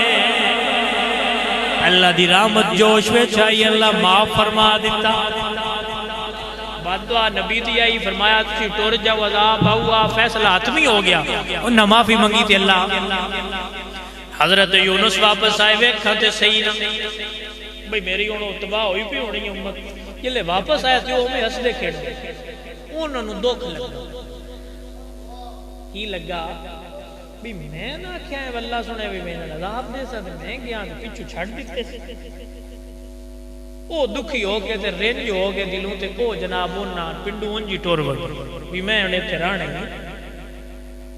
اللہ دی رحمت جوش میں چاہیے اللہ معاف فرما دیتا بعد دعا نبی دی آئی فرمایا تسی ٹور جاؤ عذاب ہوا فیصلہ حتمی ہو گیا انہا معافی منگی تھی اللہ حضرت یونس واپس آئے ویکھا تے صحیح نہ بھئی میری ہوں تباہ ہوئی پی ہونی امت جلے واپس آئے تھے وہ میں ہسدے کھیڑے انہوں نے دکھ لگا کی لگا بھی میں نہ کیا ہے واللہ سنے بھی میں نے عذاب دے سا میں گیا پیچھو چھڑ دیتے سے وہ دکھی ہو کے تے رنج ہو کے دلوں تے کو جناب انہاں پنڈو انجی ٹور وگی بھی میں انہیں تے رانے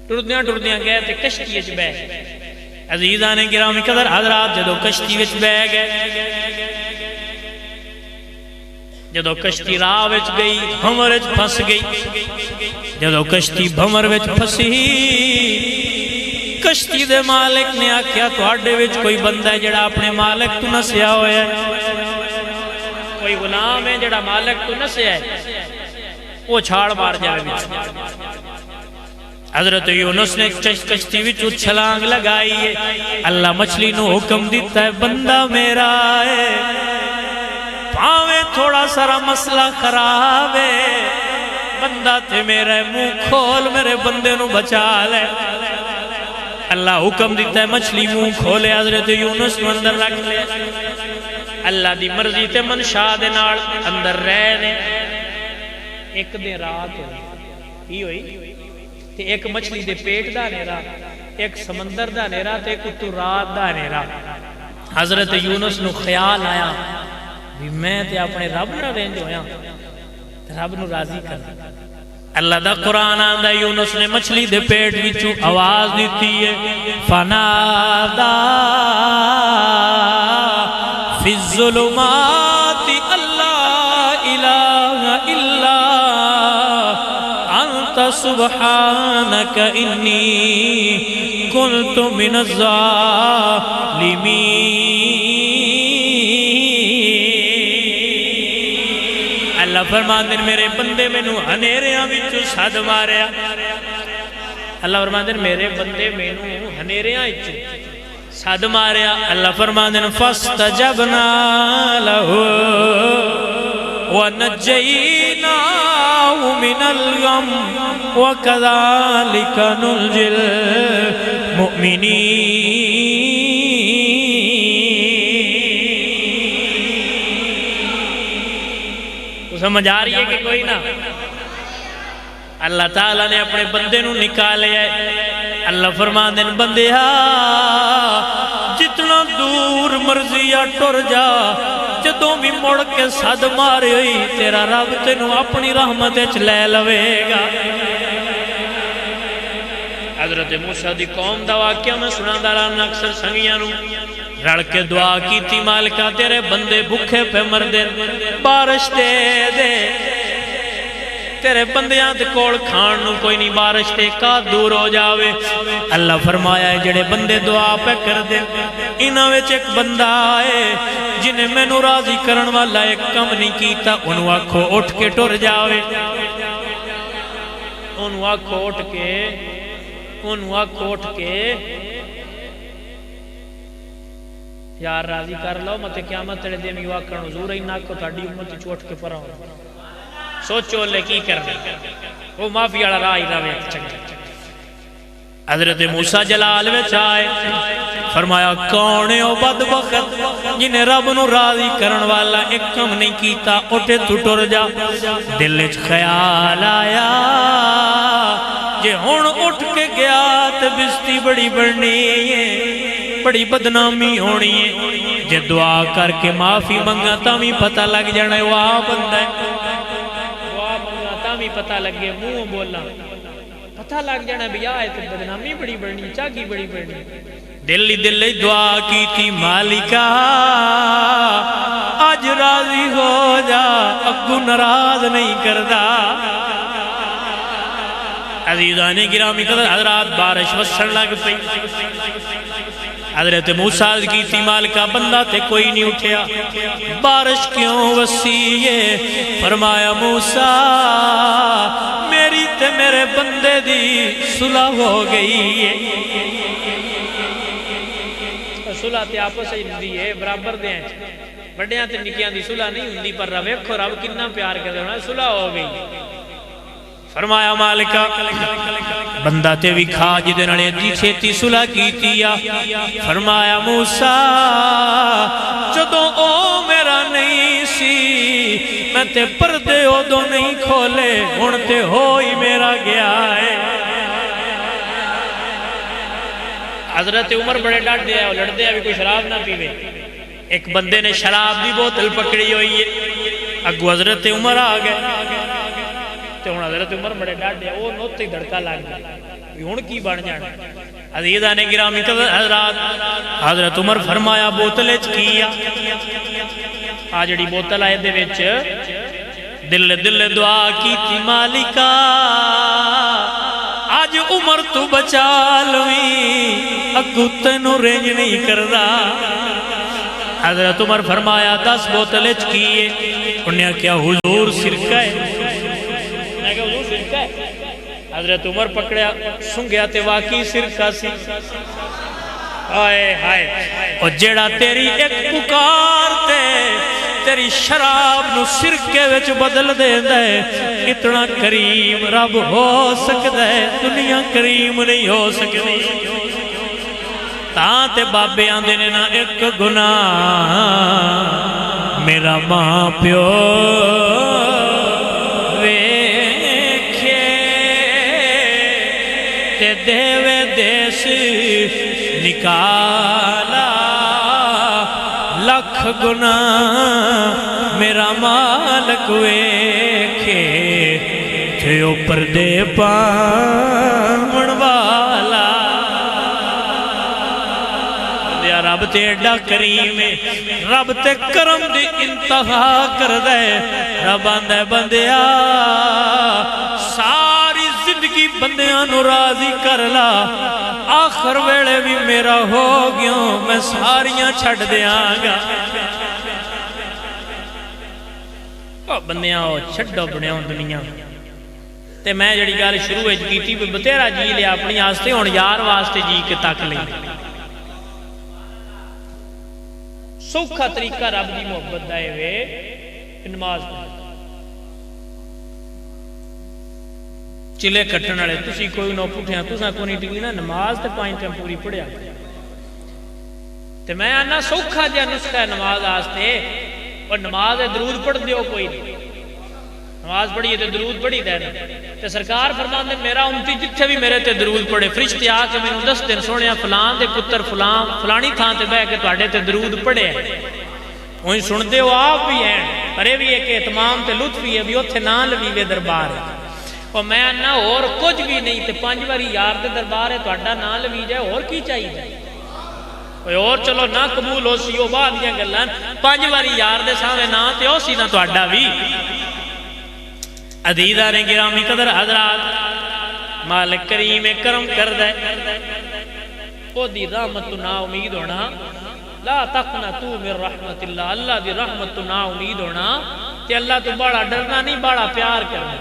ٹردیاں گئے تے کشتی اچ بے عزیزان گرامی قدر حضرات جدو کشتی وچ بے گئے جدو کشتی راہ وچ گئی بھمر وچ پھنس گئی جدو کشتی بھمر وچ پھسی کشتی دے مالک نے آکھیا تواڈے وچ کوئی بندہ ہے جڑا اپنے مالک تو نسیا ہویا ہے کوئی غلام ہے جڑا مالک تو نسیا ہے وہ چھاڑ مار جائے وچ حضرت یونس نے کشتی وچ چھلانگ لگائی ہے اللہ مچھلی نو حکم دیتا ہے بندہ میرا ہے پاویں تھوڑا سارا مسئلہ خراب ہے بندہ تے میرا منہ کھول میرے بندے نو بچا لے اللہ حکم دیتا ہے مچھلی منہ کھولے حضرت یونس نو اندر رکھ لے اللہ دی مرضی تے منشاء دے نال اندر رہنے ایک دن رات ہوئی ہوئی تے ایک مچھلی دے پیٹ دا نیرا ایک سمندر دا نیرا تے ایک اتو رات دا نیرا حضرت یونس نو خیال آیا بھی میں تے اپنے رب نہ رینج ہویا رب نو راضی کر اللہ دا قرآن آندہ یونس نے مچھلی دے پیٹ وچوں آواز دیتی ہے فنادا فی الظلمات اللہ الہ الا انت سبحانک انی کنت من الظالمین اللہ فرمان دن میرے بندے میں نو ہنیریاں وچوں سد ماریا اللہ فرمان دن میرے بندے میں نو ہنیریاں وچوں سد ماریا اللہ فرمان دن فاستجبنا لہو ونجیناہ من الغم وکذالک ننجی المؤمنین سمجھ آ رہی ہے کہ کوئی نہ اللہ تعالیٰ نے اپنے بندے نو نکالے ہے اللہ فرمان دن بندے جتنا دور مرضیہ ٹر جا جدوں بھی مڑ کے صد مارے ہوئی تیرا رب تینو اپنی رحمت لے لوے گا حضرت موسیٰ دی قوم دا واقعہ میں سنا داران اکثر سنگیاں نو رڑ کے دعا کی تھی مالکہ تیرے بندے بھوکے پہ مردے بارش دے دے تیرے بندیاں تے کوڑ کھان نو کوئی نہیں بارش تے کا دور ہو جاوے اللہ فرمایا ہے جڑے بندے دعا پہ کر دے انہاں وچ ایک بندہ آئے جنہیں میں نو راضی کرن والا ایک کم نہیں کیتا انہوں آکھو اٹھ کے ٹر جاوے انہوں آکھو اٹھ کے یار راضی کر لو متے قیامت تڑے دے میں واقعہ حضور ہی نہ کو تھاڑی امتی چوٹ کے پڑھا ہوں سوچو لے کی کرنے وہ معافی والا راہ ہی راوے چنگے حضرت موسیٰ جلال میں چاہے فرمایا کونے او بدبخت جنہیں رب نو راضی کرن والا ایک کم نہیں کیتا اٹھے تو ٹر جا دل وچ خیال آیا جے ہن اٹھ کے گیا تے بستی بڑی بڑنی ہے بڑی بدنامی ہونی ہے جے دعا کر کے معافی منگا تامی پتہ لگ جانا ہے وہاں بندہ ہے دعا منگا تامی پتہ لگ گئے منہ بولنا پتہ لگ جانا ہے بھی آئے تو بدنامی بڑی بڑنی چاگی بڑی بڑنی دلی دعا کی تھی مالکہ آج راضی ہو جا اگو ناراض نہیں کردہ عزیزان گرامی قدر حضرات بارش وسن لگ پئی حضرت موسیٰ کی تھی مالکہ بندہ تے کوئی نہیں اٹھیا بارش کیوں وسیع فرمایا موسیٰ میری تے میرے بندے دی صلح ہو گئی ہے صلح تے آپس ہی دی ہے برابر دے ہیں بڑیاں تے نکیاں دی صلح نہیں ہوندی پر رب کتنا پیار کر دے صلح ہو گئی فرمایا مالکہ بندہ تے بھی کھا جدے نالے دی چھیتی صلح کیتی آ فرمایا موسیٰ جدوں او میرا نہیں سی میں تے پردے ادو نہیں کھولے ہن تے ہوئی میرا گیا ہے حضرت عمر بڑے ڈاٹ دیا ہے لڑ دیا بھی کوئی شراب نہ پیوے ایک بندے نے شراب دی بوتل پکڑی ہوئی ہے اگو حضرت عمر آ گئے تو ہن حضرت عمر بڑے ڈاٹ دیا وہ نوت ہی دھڑکا لگ گیا ہن کی بن جانا عزیزہ نے گرامی حضرات حضرت عمر فرمایا بوتل کیا آ جڑی بوتل آئے دے وچ دل دل دعا کی تھی مالکا آج عمر تو بچا لویں اگو تینوں رینج نہیں کردا حضرت عمر فرمایا 10 بوتل کیے انہیں کیا حضور سرکہ ہے انہیں کیا حضور سرکہ ہے حضرت عمر پکڑیا سنگیا تے واقعی سرکہ سی آئے ہائے اور جیڑا تیری ایک پکار تے تیری شراب نو سرکے وچ بدل دے دے اتنا کریم رب ہو سکتا ہے دنیا کریم نہیں ہو سکتی تاں تے بابے آندے نے نا ایک گناہ میرا ماں پیو ویکھے تے دیوے دیس نکالا لکھ گناہ میرا مالک ویکھے تھے اوپر دے پاون والا رب تے ایڈا کریم ہے رب تے کرم دی انتہا کر دے رب آندے بندیا ساری زندگی بندیاں نو راضی کر لا آخر ویلے بھی میرا ہو گیا میں ساریاں چھڑ دیاں گا بندیاں ہو چھڑو بنیاں دنیا تے میں جڑی گال شروع ہے کی تھی بتیرا جی لیا اپنی آستے ہون یار واسطے جی کے تک لیں سوکھا طریقہ رب دی محبت دائے ہوئے نماز پڑھیں چلے کٹن والے تسی کوئی نو پٹھے ہیں تساں کو نہیں ٹکی نا نماز تے 5 ٹائم پوری پڑھیا تے میں آنا سوکھا جا نسخہ ہے نماز آستے اور نماز درود پڑھ دیو کوئی نہیں نماز پڑھیے تے درود پڑھی دینا تے سرکار فرمان دے میرا امتی جتھے بھی میرے تے درود پڑھے فرشتے آ کے میں نے 10 دن سونیا فلان دے پتر فلان فلانی تھان تے بہ کے تواڈے تے درود پڑھے وہی سن دے ہو آپ بھی ہیں پر یہ بھی ایک اہتمام تے لطف بھی ہے بھی اوتھے نہ لویوے دربار ہے اور میں نہ اور کچھ بھی نہیں تے 5 باری یار دے دربار ہے تواڈا نہ لوی جائے اور کی چاہیے اور چلو نہ قبول ہو سی او بعد دیاں گلاں 5 باری یار دے سامنے نہ تے او سی نہ تواڈا بھی عزیزہ نے گرامی قدر حضرات مالک کریم کرم کر دے او دی رحمت تو نا امید ہونا لا تقنطوا من رحمت اللہ اللہ دی رحمت تو نا امید ہونا کہ اللہ تو بڑا ڈرنا نہیں بڑا پیار کرنا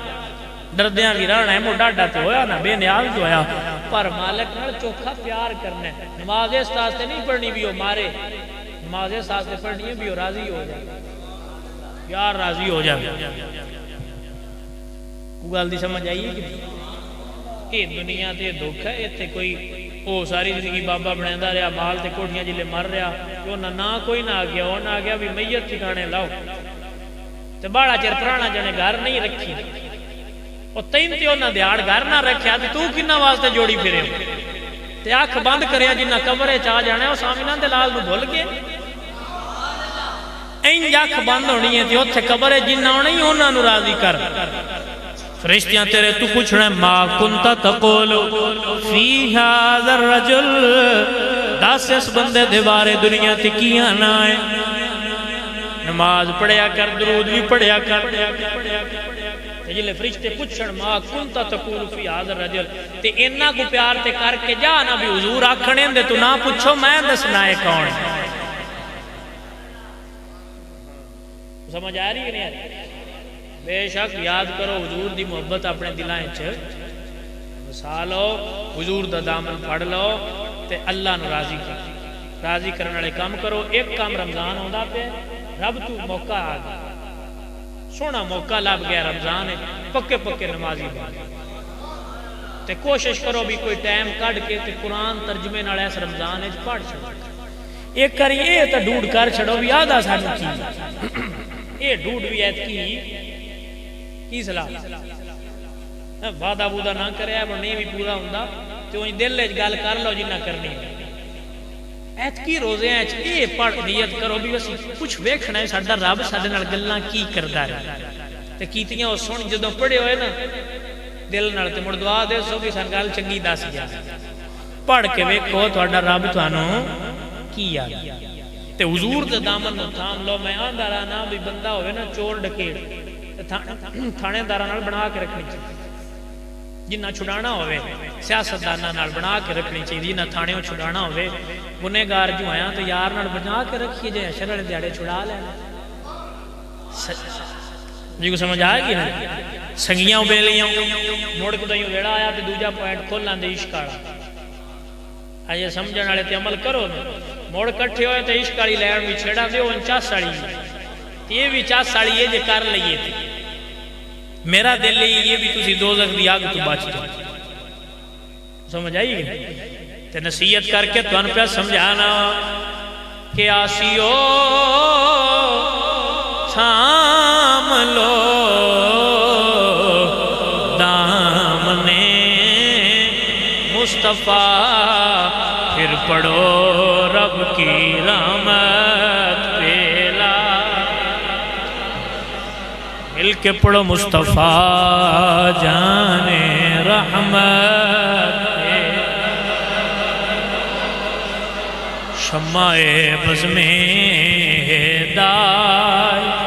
ڈردیاں بھی رہنا ہے مو ڈاڈا تو ہویا نا بے نیاز تو ہویا پر مالک نال چوکھا پیار کرنا ہے نماز اس سے نہیں پڑھنی بھی ہو مارے نماز اس سے پڑھنی ہے بھی ہو راضی ہو جائے یار راضی ہو جائے گل دی سمجھ آئیے کہ یہ دنیا تے دکھ ہے اتنے کوئی وہ ساری زندگی بابا بنایا رہا مال تے کوٹھیاں جلے مر رہا وہ نہ کوئی نہ آ گیا وہ نہ آ گیا بھی میت ٹھکانے لاؤ تے باڑا چر پرانا جنے گھر نہیں رکھی اور تین تے انہاں دیاڑ گھر نہ رکھیا تے تو کنا واسطے جوڑی پھرے ہو تے اکھ بند کریا جنہ کمرے چا جانا او سامنے دے لال نو بھول گئے این اکھ بند ہونی ہے تے اوتھے قبر جنہ ہونی انہاں نو راضی کر فرشتیاں تیرے تو پوچھنا ہے ما کنتا تقولو فی هذا الرجل دس اس بندے دے بارے دنیا تے کیاں نہ ہے نماز پڑھیا کر درود بھی پڑھیا کر تے جلے فرشتے پوچھن ما کنتا تقولو فی هذا الرجل تے انہاں کو پیار تے کر کے جا نہ بھی حضور آکھنے دے تو نہ پوچھو میں دسنا ہے کون سمجھ آ رہی ہے نہیں آ رہی بے شک یاد کرو حضور دی محبت اپنے دلائیں وسالو حضور دا دامن پھڑ لو تے اللہ نو راضی کرنے والے کام کرو ایک کام رمضان ہوندا پہ رب تو موقع آ گیا سونا موقع لب گیا رمضان ہے پکے پکے نمازی بن تے کوشش کرو بھی کوئی ٹائم کڈ کے تے قرآن ترجمے نال اس رمضان وچ پڑھ چھڑو ایک کری یہ تے ڈوڈ کر چھڑو بھی آدھا سانو کی یہ ڈوڈ بھی ایت کی صلاح وعدہ بودہ نہ کرے پر نہیں بھی پورا ہوندا تے اون دل وچ گل کر لو جنہ کرنی ایت کی روزے ہیں یہ پڑھ نیت کرو بھی اسی کچھ ویکھنا ہے ساڈا رب ساڈے نال گلاں کی کردا ہے تے کیتیاں او سن جدوں پڑھے ہوئے نا دل نال تے مڑ دعا دے سو کہ سن گل چنگی دس گیا پڑھ کے ویکھو تہاڈا رب تانوں کی یاد تے حضور دے دامن نو تھام لو میں آندا رہنا بھی بندہ ہوئے نا چور ڈکیڑ تے تھانے داراں نال بنا کے رکھنی چاہیے جنہ چھڑانا ہوئے سیاستداناں نال بنا کے رکھنی چاہیے جنہ تھانے چھڑانا ہوئے گنہگار جو آیا تو یار نال بنا کے رکھیے جے اشر والے دیہڑے چھڑا لینا جی کو سمجھ آئے گی نا سنگیاں بیلیاں موڑ کو دائیوں ویڑا آیا تو دوجا پوائنٹ کھول لاندے عشق آڑا آئیے سمجھن والے تے عمل کرو موڑ کٹھے ہوئے تو عشق آڑی لہر بھی چھڑا دے ان 40 ساڑی یہ بھی 40 ساڑی یہ جے کر لئیے تھے میرا دل لئی یہ بھی تسی دوزخ دی آگ تو بچ جائے سمجھ آئی گی تے نصیحت کر کے تو ان پہ سمجھانا کہ آسیو تھام لو دامنے مصطفیٰ پھر پڑھو رب کی رحمت پیلا مل کے پڑھو مصطفیٰ جانے رحمت شمع بز میں ہدایت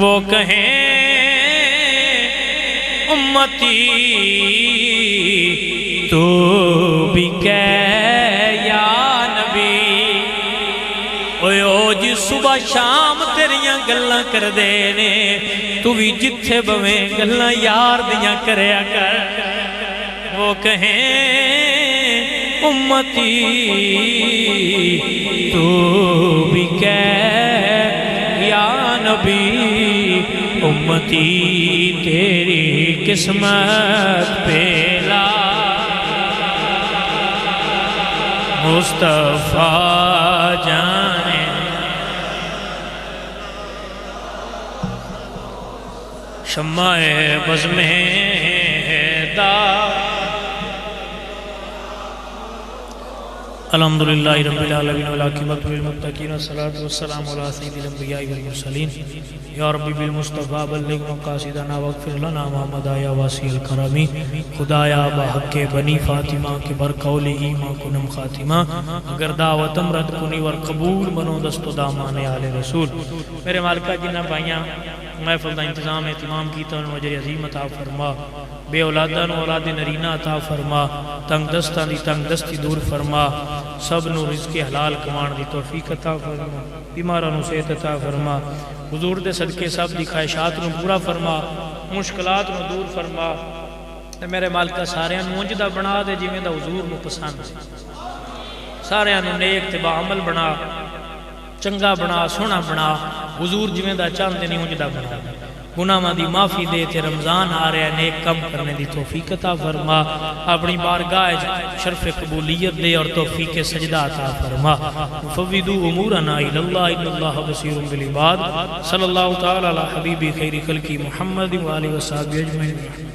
وہ کہیں امتی تو بھی کہہ یا نبی اوہ جی صبح شام تیریاں گلاں کر دینے تو بھی جتھے بویں گلاں یار دیاں کریا کر وہ کہیں امتی تو بھی کہہ یا نبی امتی تیری قسمت پیلا مصطفیٰ جانے شمع بز میں ہدایت الحمدللہ رب العالمین والعاقبۃ للمتقین والصلاة والسلام علی سید الانبیاء والمرسلین یا ربی بالمصطفیٰ بلغ مقاصدنا واغفر لنا ما مضى یا واسع الکرم خدایا بحق بنی فاطمہ کے برقول ایمان کنم خاتمہ اگر دعوتم رد کنی ورقبول منو دست و دامان آل رسول میرے مالکہ جنہ بھائیاں محفل دا انتظام اہتمام کیتا انہوں اجر عظیم عطا فرما بے اولادان اولاد نرینہ عطا فرما تنگ دستان دی تنگ دستی دور فرما سب نو رزق حلال کمان دی توفیق عطا فرما بیمارانو صحت عطا فرما حضور دے صدقے سب دی خواہشات نو پورا فرما مشکلات نو دور فرما میرے مالکہ سارے انو انجدہ بنا دے جی میں دا حضور نو پسند سارے انو نیک تبا عمل بنا چنگا بنا سونا بنا حضور جی میں دا چاند نہیں انجدہ بنا گناہ دی معافی دے تے رمضان آ رہے ہیں نیک کم کرنے دی توفیق عطا فرما اپنی بارگاہ شرف قبولیت دے اور توفیق سجدہ عطا فرما مفوضو امورنا الاللہ ان اللہ بصیر بالعباد صلی اللہ تعالی علی حبیبی خیر خلقی محمد و آلہ و صحابہ اجمعین